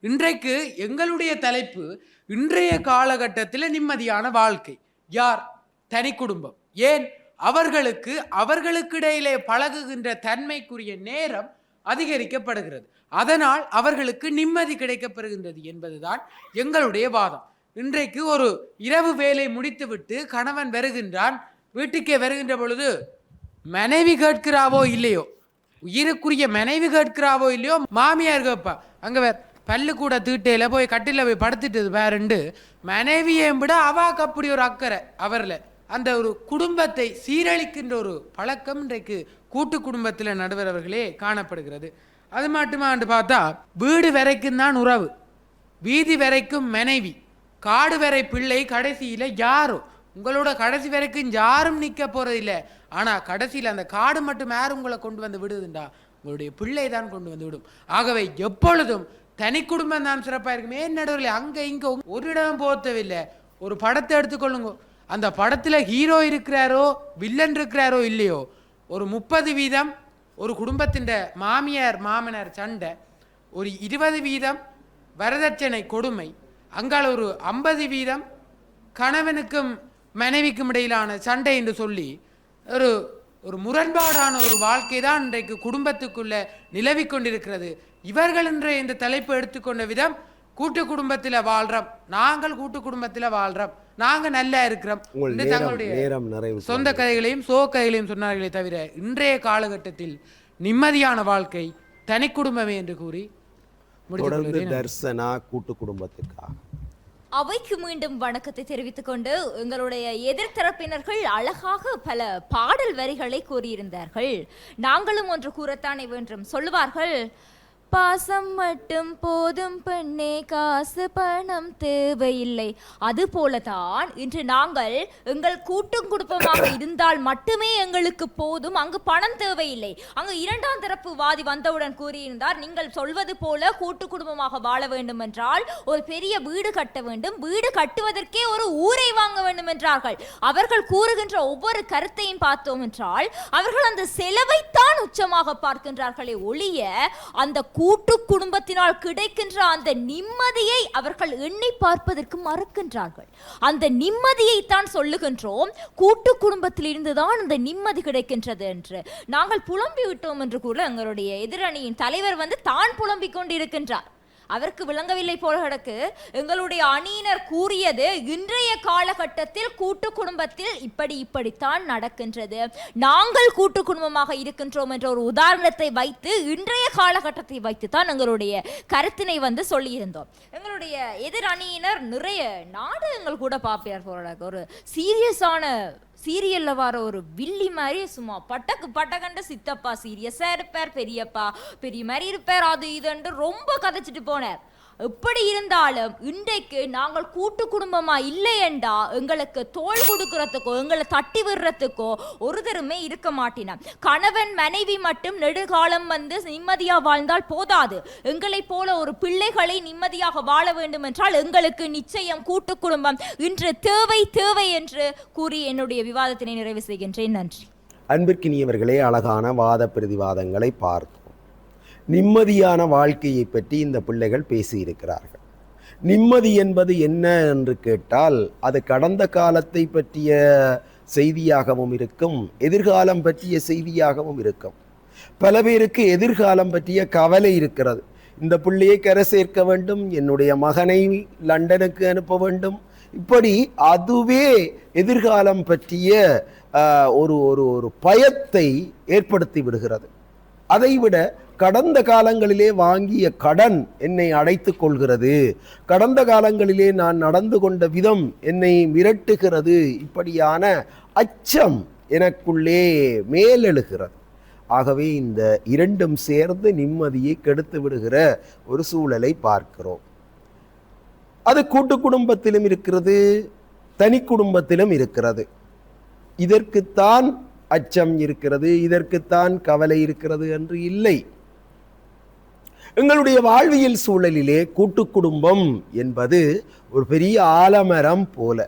இன்றைக்கு எங்களுடைய தலைப்பு இன்றைய காலகட்டத்தில் நிம்மதியான வாழ்க்கை. யார்? தனி குடும்பம். ஏன்? அவர்களுக்கு இடையிலே பழகுகின்ற தன்மைக்குரிய நேரம் அதிகரிக்கப்படுகிறது, அதனால் அவர்களுக்கு நிம்மதி கிடைக்கப்பெறுகின்றது என்பதுதான் எங்களுடைய வாதம். இன்றைக்கு ஒரு இரவு வேலை முடித்துவிட்டு கணவன் வருகின்றான், வீட்டுக்கே வருகின்ற பொழுது மனைவி கேட்கிறாவோ இல்லையோ, உயிருக்குரிய மனைவி கேட்கிறாவோ இல்லையோ, மாமியார் கேட்பா, அங்கே வேற பல்லு கூட தீட்டையில போய் கட்டில போய் படுத்துட்டு வேறுண்டு மனைவியை விட அவாக்கு அப்படி ஒரு அக்கறை அவரில். அந்த ஒரு குடும்பத்தை சீரழிக்கின்ற ஒரு பழக்கம் இன்றைக்கு கூட்டு குடும்பத்தில் நடுவர் அவர்களே காணப்படுகிறது. அது மட்டுமான்னு பார்த்தா வீடு வரைக்கும் தான் உறவு, வீதி வரைக்கும் மனைவி, காடு வரை பிள்ளை, கடைசியில் யாரோ உங்களோட கடைசி வரைக்கும் யாரும் நிற்க போறதில்லை. ஆனால் கடைசியில் அந்த காடு மட்டும் யாரும் உங்களை கொண்டு வந்து விடுதுண்டா, உங்களுடைய பிள்ளை தான் கொண்டு வந்து விடும். ஆகவே எப்பொழுதும் தனி குடும்பம் தான் சிறப்பாக இருக்கும். ஏன் நடுவில் அங்கே இங்கே ஒரு இடம் போத்தவில்லை. ஒரு படத்தை எடுத்துக்கொள்ளுங்க, அந்த படத்தில் ஹீரோ இருக்கிறாரோ வில்லன் இருக்கிறாரோ இல்லையோ, ஒரு 30% ஒரு குடும்பத்தின் மாமியார் மாமனார் சண்டை, ஒரு 20% வரதட்சணை கொடுமை, அங்கால ஒரு 50% கணவனுக்கும் மனைவிக்கும் இடையிலான சண்டை என்று சொல்லி ஒரு முரண்பாடான ஒரு வாழ்க்கை தான் இன்றைக்கு குடும்பத்துக்குள்ள நிலவி கொண்டிருக்கிறது. இவர்கள் இன்றைய இந்த தலைப்பு எடுத்துக்கொண்ட விதம், கூட்டு குடும்பத்தில் வாழ்றோம், நாங்கள் கூட்டு குடும்பத்தில் வாழ்றோம், நாங்க நல்லா இருக்கிறோம், தங்களுடைய சொந்த கதைகளையும் சோ கதைகளையும் சொன்னார்களே தவிர இன்றைய காலகட்டத்தில் நிம்மதியான வாழ்க்கை தனி குடும்பமே என்று கூறி தர்சனா கூட்டு குடும்பத்திற்காக அவைக்கு மீண்டும் வணக்கத்தை தெரிவித்துக் கொண்டு எங்களுடைய எதிர்த்தரப்பினர்கள் அழகாக பல பாடல் வரிகளை கூறியிருந்தார்கள். நாங்களும் ஒன்று கூறத்தானே வேண்டும். சொல்லுவார்கள், பாசம் மட்டும் போதும் பெண்ணே, காசு பணம் தேவையில்லை. அது போலதான் இன்று நாங்கள் எங்கள் கூட்டும் குடும்பமாக இருந்தால் மட்டுமே எங்களுக்கு போதும், அங்கு பணம் தேவையில்லை. அங்கு இரண்டாம் தரப்பு வாதி வந்தவுடன் கூறியிருந்தார், நீங்கள் சொல்வது போல கூட்டு குடும்பமாக வாழ வேண்டும் என்றால் ஒரு பெரிய வீடு கட்ட வேண்டும், வீடு கட்டுவதற்கே ஒரு ஊரை வாங்க வேண்டும் என்றார்கள். அவர்கள் கூறுகின்ற ஒவ்வொரு கருத்தையும் பார்த்தோம் என்றால் அவர்கள் அந்த செலவைத்தான் உச்சமாக பார்க்கின்றார்களே ஒழிய அந்த கூட்டு குடும்பத்தினால் கிடைக்கின்ற அந்த நிம்மதியை அவர்கள் எண்ணி பார்ப்பதற்கு மறக்கின்றார்கள். அந்த நிம்மதியை தான் சொல்லுகின்றோம், கூட்டு குடும்பத்தில் இருந்துதான் அந்த நிம்மதி கிடைக்கின்றது என்று. நாங்கள் புலம்பி விட்டோம் என்று கூட எங்களுடைய எதிரணியின் தலைவர் தான் புலம்பிக் கொண்டிருக்கின்றார். அவருக்கு விளங்கவில்லை போல கிடக்கு. எங்களுடைய அணியினர் கூறியது இன்றைய காலகட்டத்தில் கூட்டு குடும்பத்தில் இப்படித்தான் நடக்கின்றது, நாங்கள் கூட்டு குடும்பமாக இருக்கின்றோம் என்ற ஒரு உதாரணத்தை வைத்து இன்றைய காலகட்டத்தை வைத்து தான் எங்களுடைய கருத்தினை சொல்லியிருந்தோம். எங்களுடைய எதிர் அணியினர் நிறைய நாடகங்கள் கூட பார்ப்பார் போல, ஒரு சீரியஸான சீரியல்ல வர ஒரு வில்லி மாதிரி சும்மா பட்டக்கண்ட சித்தப்பா சீரியஸா இருப்பார், பெரியப்பா பெரிய மாதிரி இருப்பார், அது இதுன்னு ரொம்ப கதைச்சிட்டு போனார். எப்படி இருந்தாலும் இன்றைக்கு நாங்கள் கூட்டு குடும்பமா இல்லை என்றா எங்களுக்கு தோள் கொடுக்கறதுக்கோ எங்களை தட்டி விடுறதுக்கோ ஒருத்தருமே இருக்க மாட்டினான். கணவன் மனைவி மட்டும் நெடுகாலம் நிம்மதியா வாழ்ந்தால் போதாது. எங்களை போல ஒரு பிள்ளைகளை நிம்மதியாக வாழ வேண்டும் என்றால் எங்களுக்கு நிச்சயம் கூட்டு குடும்பம் இன்று தேவை என்று கூறி என்னுடைய விவாதத்தினை நிறைவு செய்கின்றேன். நன்றி. அன்பிற்கினியவர்களே, அழகான வாத பிரதிவாதங்களை பார்த்தோம். நிம்மதியான வாழ்க்கையை பற்றி இந்த பிள்ளைகள் பேசியிருக்கிறார்கள். நிம்மதி என்பது என்ன என்று கேட்டால் அது கடந்த காலத்தை பற்றிய செய்தியாகவும் இருக்கும், எதிர்காலம் பற்றிய செய்தியாகவும் இருக்கும். பல பேருக்கு எதிர்காலம் பற்றிய கவலை இருக்கிறது. இந்த பிள்ளையை கரை சேர்க்க வேண்டும், என்னுடைய மகனை லண்டனுக்கு அனுப்ப வேண்டும், இப்படி அதுவே எதிர்காலம் பற்றிய ஒரு ஒரு ஒரு பயத்தை ஏற்படுத்தி விடுகிறது. அதைவிட கடந்த காலங்களிலே வாங்கிய கடன் என்னை அடைத்து கொள்கிறது, கடந்த காலங்களிலே நான் நடந்து கொண்ட விதம் என்னை மிரட்டுகிறது, இப்படியான அச்சம் எனக்குள்ளே மேலெழுகிறது. ஆகவே இந்த இரண்டும் சேர்ந்து நிம்மதியை கெடுத்து விடுகிற ஒரு சூழலை பார்க்கிறோம். அது கூட்டு குடும்பத்திலும் இருக்கிறது, தனி குடும்பத்திலும் இருக்கிறது. இதற்குத்தான் அச்சம் இருக்கிறது, இதற்குத்தான் கவலை இருக்கிறது என்று இல்லை. எங்களுடைய வாழ்வியல் சூழலிலே கூட்டு குடும்பம் என்பது ஒரு பெரிய ஆலமரம் போல.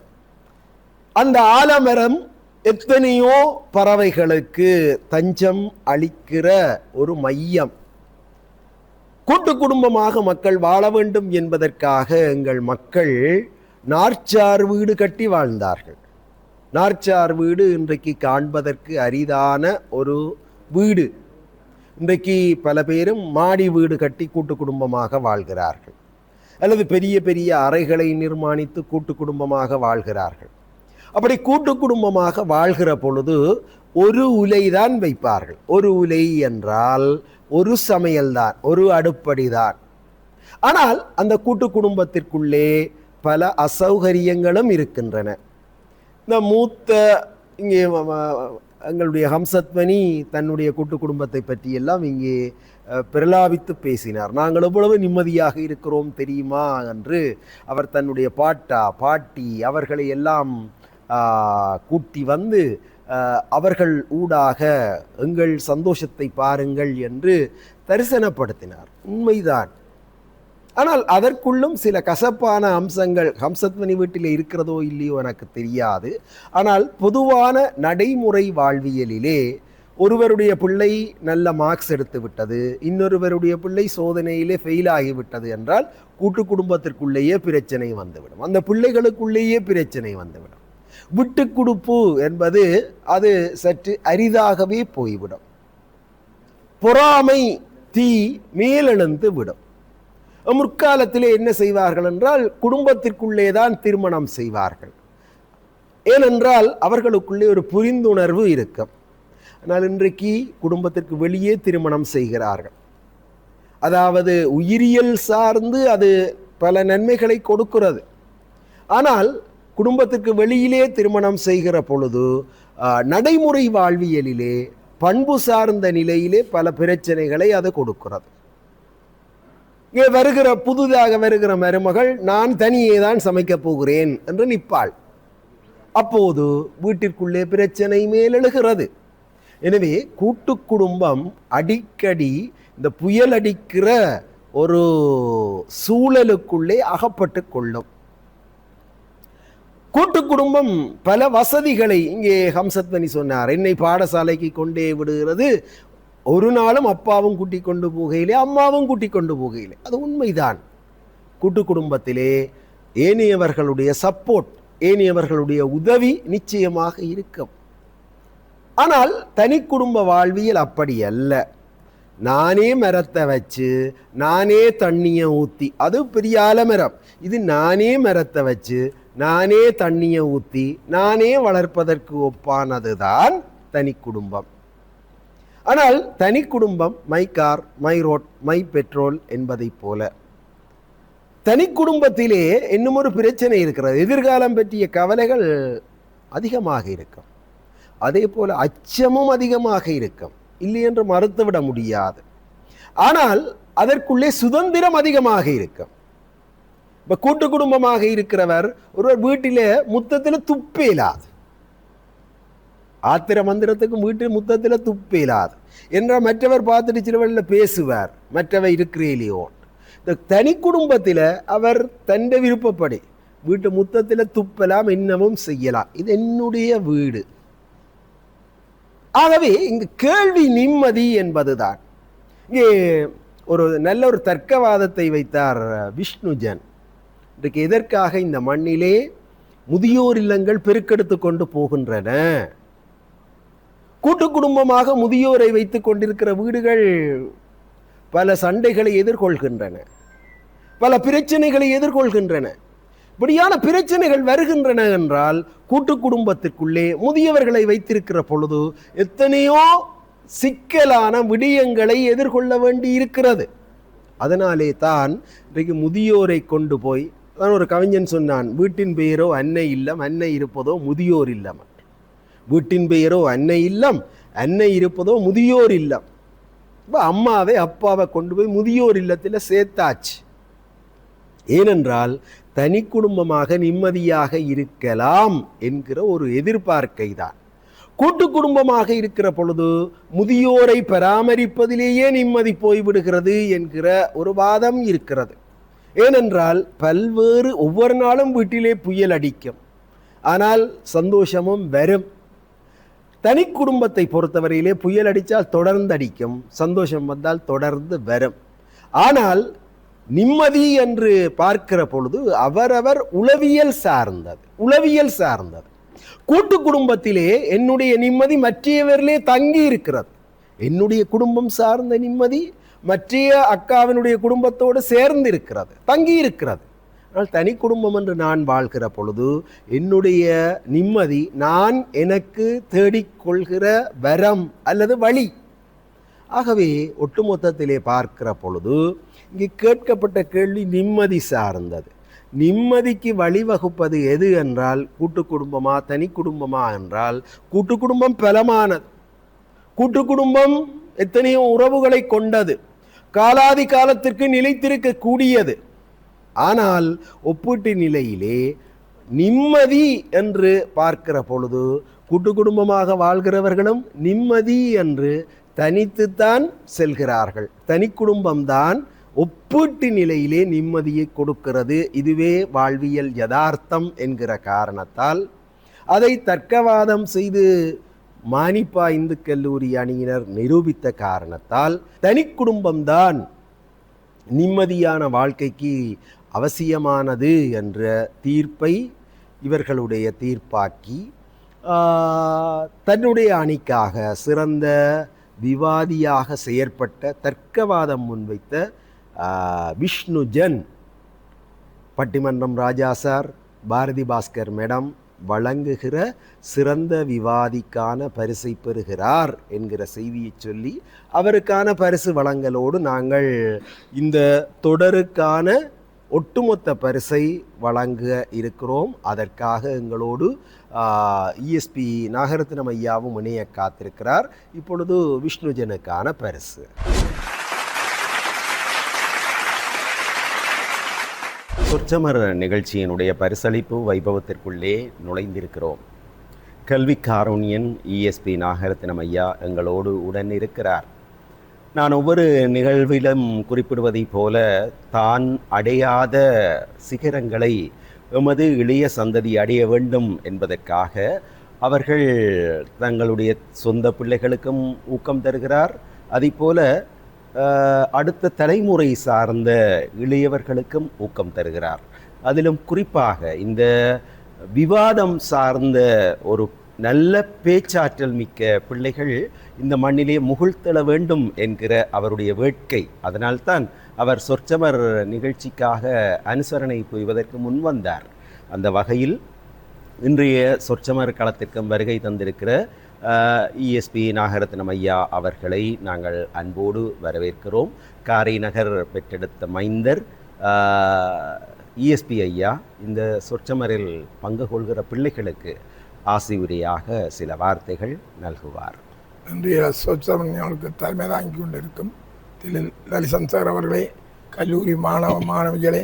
அந்த ஆலமரம் எத்தனையோ பறவைகளுக்கு தஞ்சம் அளிக்கிற ஒரு மையம். கூட்டு குடும்பமாக மக்கள் வாழ வேண்டும் என்பதற்காக எங்கள் மக்கள் நாற்சார் வீடு கட்டி வாழ்ந்தார்கள். நாற்சார் வீடு இன்றைக்கு காண்பதற்கு அரிதான ஒரு வீடு. இன்றைக்கு பல பேரும் மாடி வீடு கட்டி கூட்டு குடும்பமாக வாழ்கிறார்கள், அல்லது பெரிய பெரிய அறைகளை நிர்மாணித்து கூட்டு குடும்பமாக வாழ்கிறார்கள். அப்படி கூட்டு குடும்பமாக வாழ்கிற பொழுது ஒரு உலைதான் வைப்பார்கள். ஒரு உலை என்றால் ஒரு சமையல்தான், ஒரு அடுப்படிதான். ஆனால் அந்த கூட்டு குடும்பத்திற்குள்ளே பல அசௌகரியங்களும் இருக்கின்றன. இந்த மூத்த இங்கே எங்களுடைய ஹம்சத்வனி தன்னுடைய கூட்டு குடும்பத்தை பற்றியெல்லாம் இங்கே பிரலாபித்து பேசினார். நாங்கள் எவ்வளவு நிம்மதியாக இருக்கிறோம் தெரியுமா என்று அவர் தன்னுடைய பாட்டி அவர்களை எல்லாம் கூட்டி வந்து அவர்கள் ஊடாக எங்கள் சந்தோஷத்தை பாருங்கள் என்று தரிசனப்படுத்தினார். உண்மைதான். ஆனால் அதற்குள்ளும் சில கசப்பான அம்சங்கள் ஹம்சத்வனி வீட்டில் இருக்கிறதோ இல்லையோ எனக்கு தெரியாது. ஆனால் பொதுவான நடைமுறை வாழ்வியலிலே ஒருவருடைய பிள்ளை நல்ல மார்க்ஸ் எடுத்து விட்டது, இன்னொருவருடைய பிள்ளை சோதனையிலே ஃபெயில் ஆகிவிட்டது என்றால் கூட்டு குடும்பத்திற்குள்ளேயே பிரச்சனை வந்துவிடும், அந்த பிள்ளைகளுக்குள்ளேயே பிரச்சனை வந்துவிடும். விட்டு கொடுப்பு என்பது அது சற்று அரிதாகவே போய்விடும். பொறாமை தீ மேலெழுந்து விடும். முற்காலத்திலே என்ன செய்வார்கள் என்றால் குடும்பத்திற்குள்ளே தான் திருமணம் செய்வார்கள். ஏனென்றால் அவர்களுக்குள்ளே ஒரு புரிந்துணர்வு இருக்கும். ஆனால் இன்றைக்கு குடும்பத்திற்கு வெளியே திருமணம் செய்கிறார்கள். அதாவது உயிரியல் சார்ந்து அது பல நன்மைகளை கொடுக்கிறது. ஆனால் குடும்பத்திற்கு வெளியிலே திருமணம் செய்கிற பொழுது நடைமுறை வாழ்வியலிலே பண்பு சார்ந்த நிலையிலே பல பிரச்சனைகளை அது கொடுக்கிறது. இங்கே புதிதாக வருகிற மருமகள் நான் தனியே தான் சமைக்கப் போகிறேன் என்று நிற்பாள். அப்போது வீட்டிற்குள்ளே பிரச்சனை மேலெழுகிறது. எனவே கூட்டு குடும்பம் அடிக்கடி இந்த புயல் அடிக்கிற ஒரு சூழலுக்குள்ளே அகப்பட்டு கொள்ளும். கூட்டு குடும்பம் பல வசதிகளை இங்கே ஹம்சத்வனி சொன்னார். என்னை பாடசாலைக்கு கொண்டே விடுகிறது, ஒரு நாளும் அப்பாவும் கூட்டி கொண்டு போகையிலே அம்மாவும் கூட்டி கொண்டு போகையிலே. அது உண்மைதான். கூட்டு குடும்பத்திலே ஏனையவர்களுடைய சப்போர்ட், ஏனையவர்களுடைய உதவி நிச்சயமாக இருக்கும். ஆனால் தனி குடும்ப வாழ்வியல் அப்படி அல்ல. நானே மரத்தை வச்சு நானே தண்ணியை ஊற்றி, அது பெரிய ஆலமரம். இது நானே மரத்தை வச்சு நானே தண்ணியை ஊற்றி நானே வளர்ப்பதற்கு ஒப்பானதுதான் தனி குடும்பம். ஆனால் தனி குடும்பம் my car, my road, my petrol என்பதை போல தனி குடும்பத்திலே இன்னும் ஒரு பிரச்சனை இருக்கிறது. எதிர்காலம் பற்றிய கவலைகள் அதிகமாக இருக்கும். அதே போல அச்சமும் அதிகமாக இருக்கும், இல்லை என்று மறுத்துவிட முடியாது. ஆனால் அதற்குள்ளே சுதந்திரம் அதிகமாக இருக்கும். இப்போ கூட்டு குடும்பமாக இருக்கிறவர் ஒருவர் வீட்டிலே முத்தத்தில் துப்பேலாது, ஆத்திர மந்திரத்துக்கு வீட்டு முத்தத்தில் துப்பேலாது என்றால் மற்றவர் பார்த்துட்டு சிலவழில் பேசுவார், மற்றவை இருக்கிறேலையோ. இந்த தனி குடும்பத்தில் அவர் தன்னை விருப்பப்படி வீட்டு முத்தத்தில் துப்பலாம், இன்னமும் செய்யலாம். இது என்னுடைய வீடு. ஆகவே இங்கு கேள்வி நிம்மதி என்பதுதான். இங்கே ஒரு நல்ல ஒரு தர்க்கவாதத்தை வைத்தார் விஷ்ணுஜன். இன்றைக்கு எதற்காக இந்த மண்ணிலே முதியோர் இல்லங்கள் பெருக்கெடுத்து கொண்டு போகின்றன? கூட்டு குடும்பமாக முதியோரை வைத்துக் கொண்டிருக்கிற வீடுகள் பல சண்டைகளை எதிர்கொள்கின்றன, பல பிரச்சனைகளை எதிர்கொள்கின்றன. இப்படியான பிரச்சனைகள் வருகின்றன என்றால் கூட்டு குடும்பத்திற்குள்ளே முதியவர்களை வைத்திருக்கிற பொழுது எத்தனையோ சிக்கலான விடயங்களை எதிர்கொள்ள வேண்டி இருக்கிறது. அதனாலே தான் இன்றைக்கு முதியோரை கொண்டு போய், தான் ஒரு கவிஞன் சொன்னான், வீட்டின் பெயரோ அன்னை இல்லம், அன்னை இருப்பதோ முதியோர் இல்லம். வீட்டின் பெயரோ அன்னை இல்லம், அன்னை இருப்பதோ முதியோர் இல்லம். இப்போ அம்மாவை அப்பாவை கொண்டு போய் முதியோர் இல்லத்தில் சேர்த்தாச்சு. ஏனென்றால் தனி குடும்பமாக நிம்மதியாக இருக்கலாம் என்கிற ஒரு எதிர்பார்க்கை தான். கூட்டு குடும்பமாக இருக்கிற பொழுது முதியோரை பராமரிப்பதிலேயே நிம்மதி போய்விடுகிறது என்கிற ஒரு வாதம் இருக்கிறது. ஏனென்றால் பல்வேறு ஒவ்வொரு நாளும் வீட்டிலே புயல் அடிக்கும், ஆனால் சந்தோஷமும் வரும். தனி குடும்பத்தை பொறுத்தவரையிலே புயல் அடித்தால் தொடர்ந்து அடிக்கும், சந்தோஷம் வந்தால் தொடர்ந்து வரும். ஆனால் நிம்மதி என்று பார்க்கிற பொழுது அவரவர் உளவியல் சார்ந்தது. கூட்டு குடும்பத்திலே என்னுடைய நிம்மதி மற்றவரிலே தங்கி இருக்கிறது. என்னுடைய குடும்பம் சார்ந்த நிம்மதி மற்றைய அக்காவினுடைய குடும்பத்தோடு சேர்ந்து இருக்கிறது, தங்கி இருக்கிறது. ஆனால் தனி குடும்பம் என்று நான் வாழ்கிற பொழுது என்னுடைய நிம்மதி நான் எனக்கு தேடிக்கொள்கிற வரம் அல்லது வழி. ஆகவே ஒட்டுமொத்தத்திலே பார்க்கிற பொழுது இங்கு கேட்கப்பட்ட கேள்வி நிம்மதி சார்ந்தது. நிம்மதிக்கு வழிவகுப்பது எது என்றால் கூட்டு குடும்பமா தனி குடும்பமா என்றால் கூட்டு குடும்பம் பலமானது. கூட்டு குடும்பம் எத்தனையோ உறவுகளை கொண்டது, காலாதி காலத்திற்கு நிலைத்திருக்க கூடியது. ஆனால் ஒப்பீட்டு நிலையிலே நிம்மதி என்று பார்க்கிற பொழுது கூட்டு குடும்பமாக வாழ்கிறவர்களும் நிம்மதி என்று தனித்துத்தான் செல்கிறார்கள். தனி குடும்பம்தான் ஒப்பீட்டு நிலையிலே நிம்மதியை கொடுக்கிறது. இதுவே வாழ்வியல் யதார்த்தம் என்கிற காரணத்தால் அதை தர்க்கவாதம் செய்து மானிப்பா இந்து கல்லூரி அணியினர் நிரூபித்த காரணத்தால் தனி குடும்பம்தான் நிம்மதியான வாழ்க்கைக்கு அவசியமானது என்ற தீர்ப்பை இவர்களுடைய தீர்ப்பாக்கி தன்னுடைய அணிக்காக சிறந்த விவாதியாக செயற்பட்ட தர்க்கவாதம் முன்வைத்த விஷ்ணுஜன், பட்டிமன்றம் ராஜா சார், பாரதி பாஸ்கர் மேடம் வழங்குகிற சிறந்த விவாதிக்கான பரிசை பெறுகிறார் என்கிற செய்தியை சொல்லி அவருக்கான பரிசு வழங்கலோடு நாங்கள் இந்த தொடருக்கான ஒட்டுமொத்த பரிசை வழங்க இருக்கிறோம். அதற்காக எங்களோடு இஎஸ்பி நாகரத்னம் ஐயாவும் இணைய காத்திருக்கிறார். இப்பொழுது விஷ்ணுஜனுக்கான பரிசு. சொற்சமர் நிகழ்ச்சியினுடைய பரிசளிப்பு வைபவத்திற்குள்ளே நுழைந்திருக்கிறோம். கல்வி காருண்யன் இஎஸ்பி நாகரத்னம் ஐயா எங்களோடு உடன் இருக்கிறார். நான் ஒவ்வொரு நிகழ்விலும் குறிப்பிடுவதைப் போல தான் அடையாத சிகரங்களை எமது இளைய சந்ததி அடைய வேண்டும் என்பதற்காக அவர்கள் தங்களுடைய சொந்த பிள்ளைகளுக்கும் ஊக்கம் தருகிறார். அதேபோல அடுத்த தலைமுறை சார்ந்த இளையவர்களுக்கும் ஊக்கம் தருகிறார். அதிலும் குறிப்பாக இந்த விவாதம் சார்ந்த ஒரு நல்ல பேச்சாற்றல் மிக்க பிள்ளைகள் இந்த மண்ணிலே முகிழ்த்தெழ வேண்டும் என்கிற அவருடைய வேட்கை. அதனால்தான் அவர் சொற்சமர் நிகழ்ச்சிக்காக அனுசரணை புரிவதற்கு முன்வந்தார். அந்த வகையில் இன்றைய சொற்சமர் களத்திற்கும் வருகை தந்திருக்கிற இஎஸ்பி நாகரத்னம் ஐயா அவர்களை நாங்கள் அன்போடு வரவேற்கிறோம். காரை நகர் பெற்றெடுத்த மைந்தர் இஎஸ்பி ஐயா இந்த சொற்சமரில் பங்கு கொள்கிற பிள்ளைகளுக்கு ஆசியுரையாக சில வார்த்தைகள் நல்குவார். இன்றைய சொற்சமர்களுக்கு தலைமை தாங்கி கொண்டிருக்கும் திரு லலிசன் சார் அவர்களே, கல்லூரி மாணவிகளே,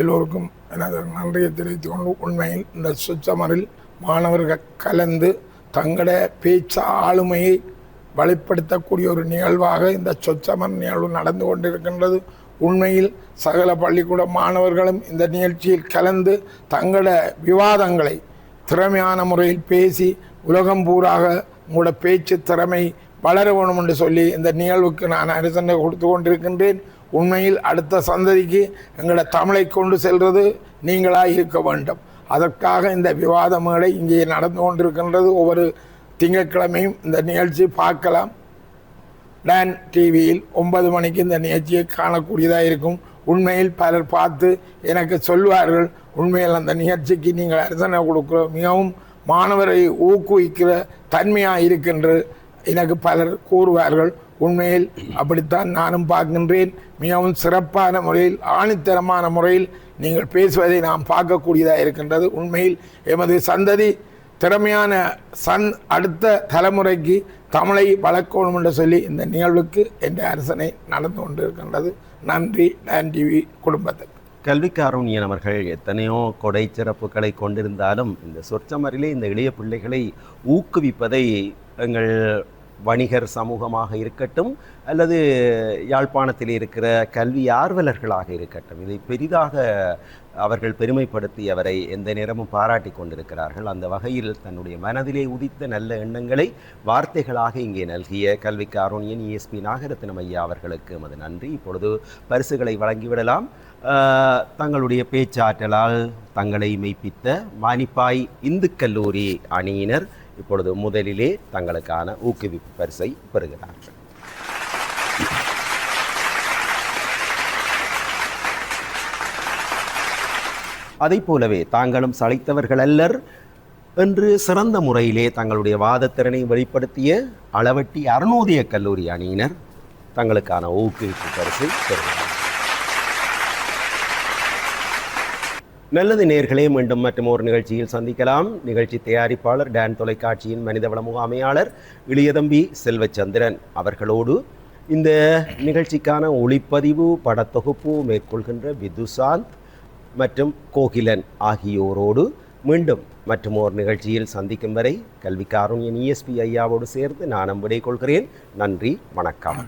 எல்லோருக்கும் எனது நன்றியை தெரிவித்துக் கொண்டு உண்மையில் இந்த சுச்சமரில் மாணவர்கள் கலந்து தங்களோட பேச்சு ஆளுமையை வெளிப்படுத்தக்கூடிய ஒரு நிகழ்வாக இந்த சொச்சமர் நிகழ்வு நடந்து கொண்டிருக்கின்றது. உண்மையில் சகல பள்ளிக்கூட மாணவர்களும் இந்த நிகழ்ச்சியில் கலந்து தங்களோட விவாதங்களை திறமையான முறையில் பேசி உலகம் பூராக உங்களோட பேச்சு திறமை வளர வேணும் என்று சொல்லி இந்த நிகழ்வுக்கு நான் அரசனை கொடுத்து கொண்டிருக்கின்றேன். உண்மையில் அடுத்த சந்ததிக்கு எங்களோட தமிழை கொண்டு செல்வது நீங்களாக இருக்க வேண்டும். அதற்காக இந்த விவாத மேடை இங்கே நடந்து கொண்டிருக்கின்றது. ஒவ்வொரு திங்கட்கிழமையும் இந்த நிகழ்ச்சி பார்க்கலாம். டான் டிவியில் 9 மணிக்கு இந்த நிகழ்ச்சியை காணக்கூடியதாக இருக்கும். உண்மையில் பலர் பார்த்து எனக்கு சொல்வார்கள், உண்மையில் அந்த நிகழ்ச்சிக்கு நீங்கள் அரசனை கொடுக்குற மிகவும் மாணவரை ஊக்குவிக்கிற தன்மையாக இருக்கின்ற எனக்கு பலர் கூறுவார்கள். உண்மையில் அப்படித்தான் நானும் பார்க்கின்றேன். மிகவும் சிறப்பான முறையில் ஆணித்தரமான முறையில் நீங்கள் பேசுவதை நாம் பார்க்கக்கூடியதாக இருக்கின்றது. உண்மையில் எமது சந்ததி திறமையான அடுத்த தலைமுறைக்கு தமிழை வளர்க்கணும் என்று சொல்லி இந்த நிகழ்வுக்கு என்ற அரசனை நடந்து கொண்டிருக்கின்றது. நன்றி டான் டிவி குடும்பத்துக்கு. கல்வி காருண்யன் அவர்கள் எத்தனையோ கொடை சிறப்புகளை கொண்டிருந்தாலும் இந்த சொற்சமரிலே இந்த இளைய பிள்ளைகளை ஊக்குவிப்பதை எங்கள் வணிகர் சமூகமாக இருக்கட்டும் அல்லது யாழ்ப்பாணத்தில் இருக்கிற கல்வி ஆர்வலர்களாக இருக்கட்டும், இதை பெரிதாக அவர்கள் பெருமைப்படுத்தி அவரை எந்த நேரமும் பாராட்டி கொண்டிருக்கிறார்கள். அந்த வகையில் தன்னுடைய மனதிலே உதித்த நல்ல எண்ணங்களை வார்த்தைகளாக இங்கே நல்கிய கல்வி காருண்யன் ESP நாகரத்னம் ஐயா அவர்களுக்கு எமது நன்றி. இப்பொழுது பரிசுகளை வழங்கிவிடலாம். தங்களுடைய பேச்சாற்றலால் தங்களை மெய்ப்பித்த மானிப்பாய் இந்து கல்லூரி அணியினர் இப்பொழுது முதலிலே தங்களுக்கான ஊக்குவிப்பு பரிசை பெறுகிறார்கள். அதை போலவே தாங்களும் சளைத்தவர்கள் அல்லர் என்று சிறந்த முறையிலே தங்களுடைய வாதத்திறனை வெளிப்படுத்திய அளவட்டி அருணோதய கல்லூரி அணியினர் தங்களுக்கான ஊக்குவிப்பு பரிசை பெறுகிறார்கள். நல்லது நேயர்களே, மீண்டும் மற்றும் ஒரு நிகழ்ச்சியில் சந்திக்கலாம். நிகழ்ச்சி தயாரிப்பாளர் டான் தொலைக்காட்சியின் மனிதவள முகாமையாளர் இளையதம்பி செல்வச்சந்திரன் அவர்களோடு இந்த நிகழ்ச்சிக்கான ஒளிப்பதிவு படத்தொகுப்பு மேற்கொள்கின்ற விதுசாந்த் மற்றும் கோகிலன் ஆகியோரோடு மீண்டும் மற்றும் ஒரு நிகழ்ச்சியில் சந்திக்கும் வரை கல்வி காருண்யன் ESP ஐயாவோடு சேர்ந்து நான் விடை கொள்கிறேன். நன்றி, வணக்கம்.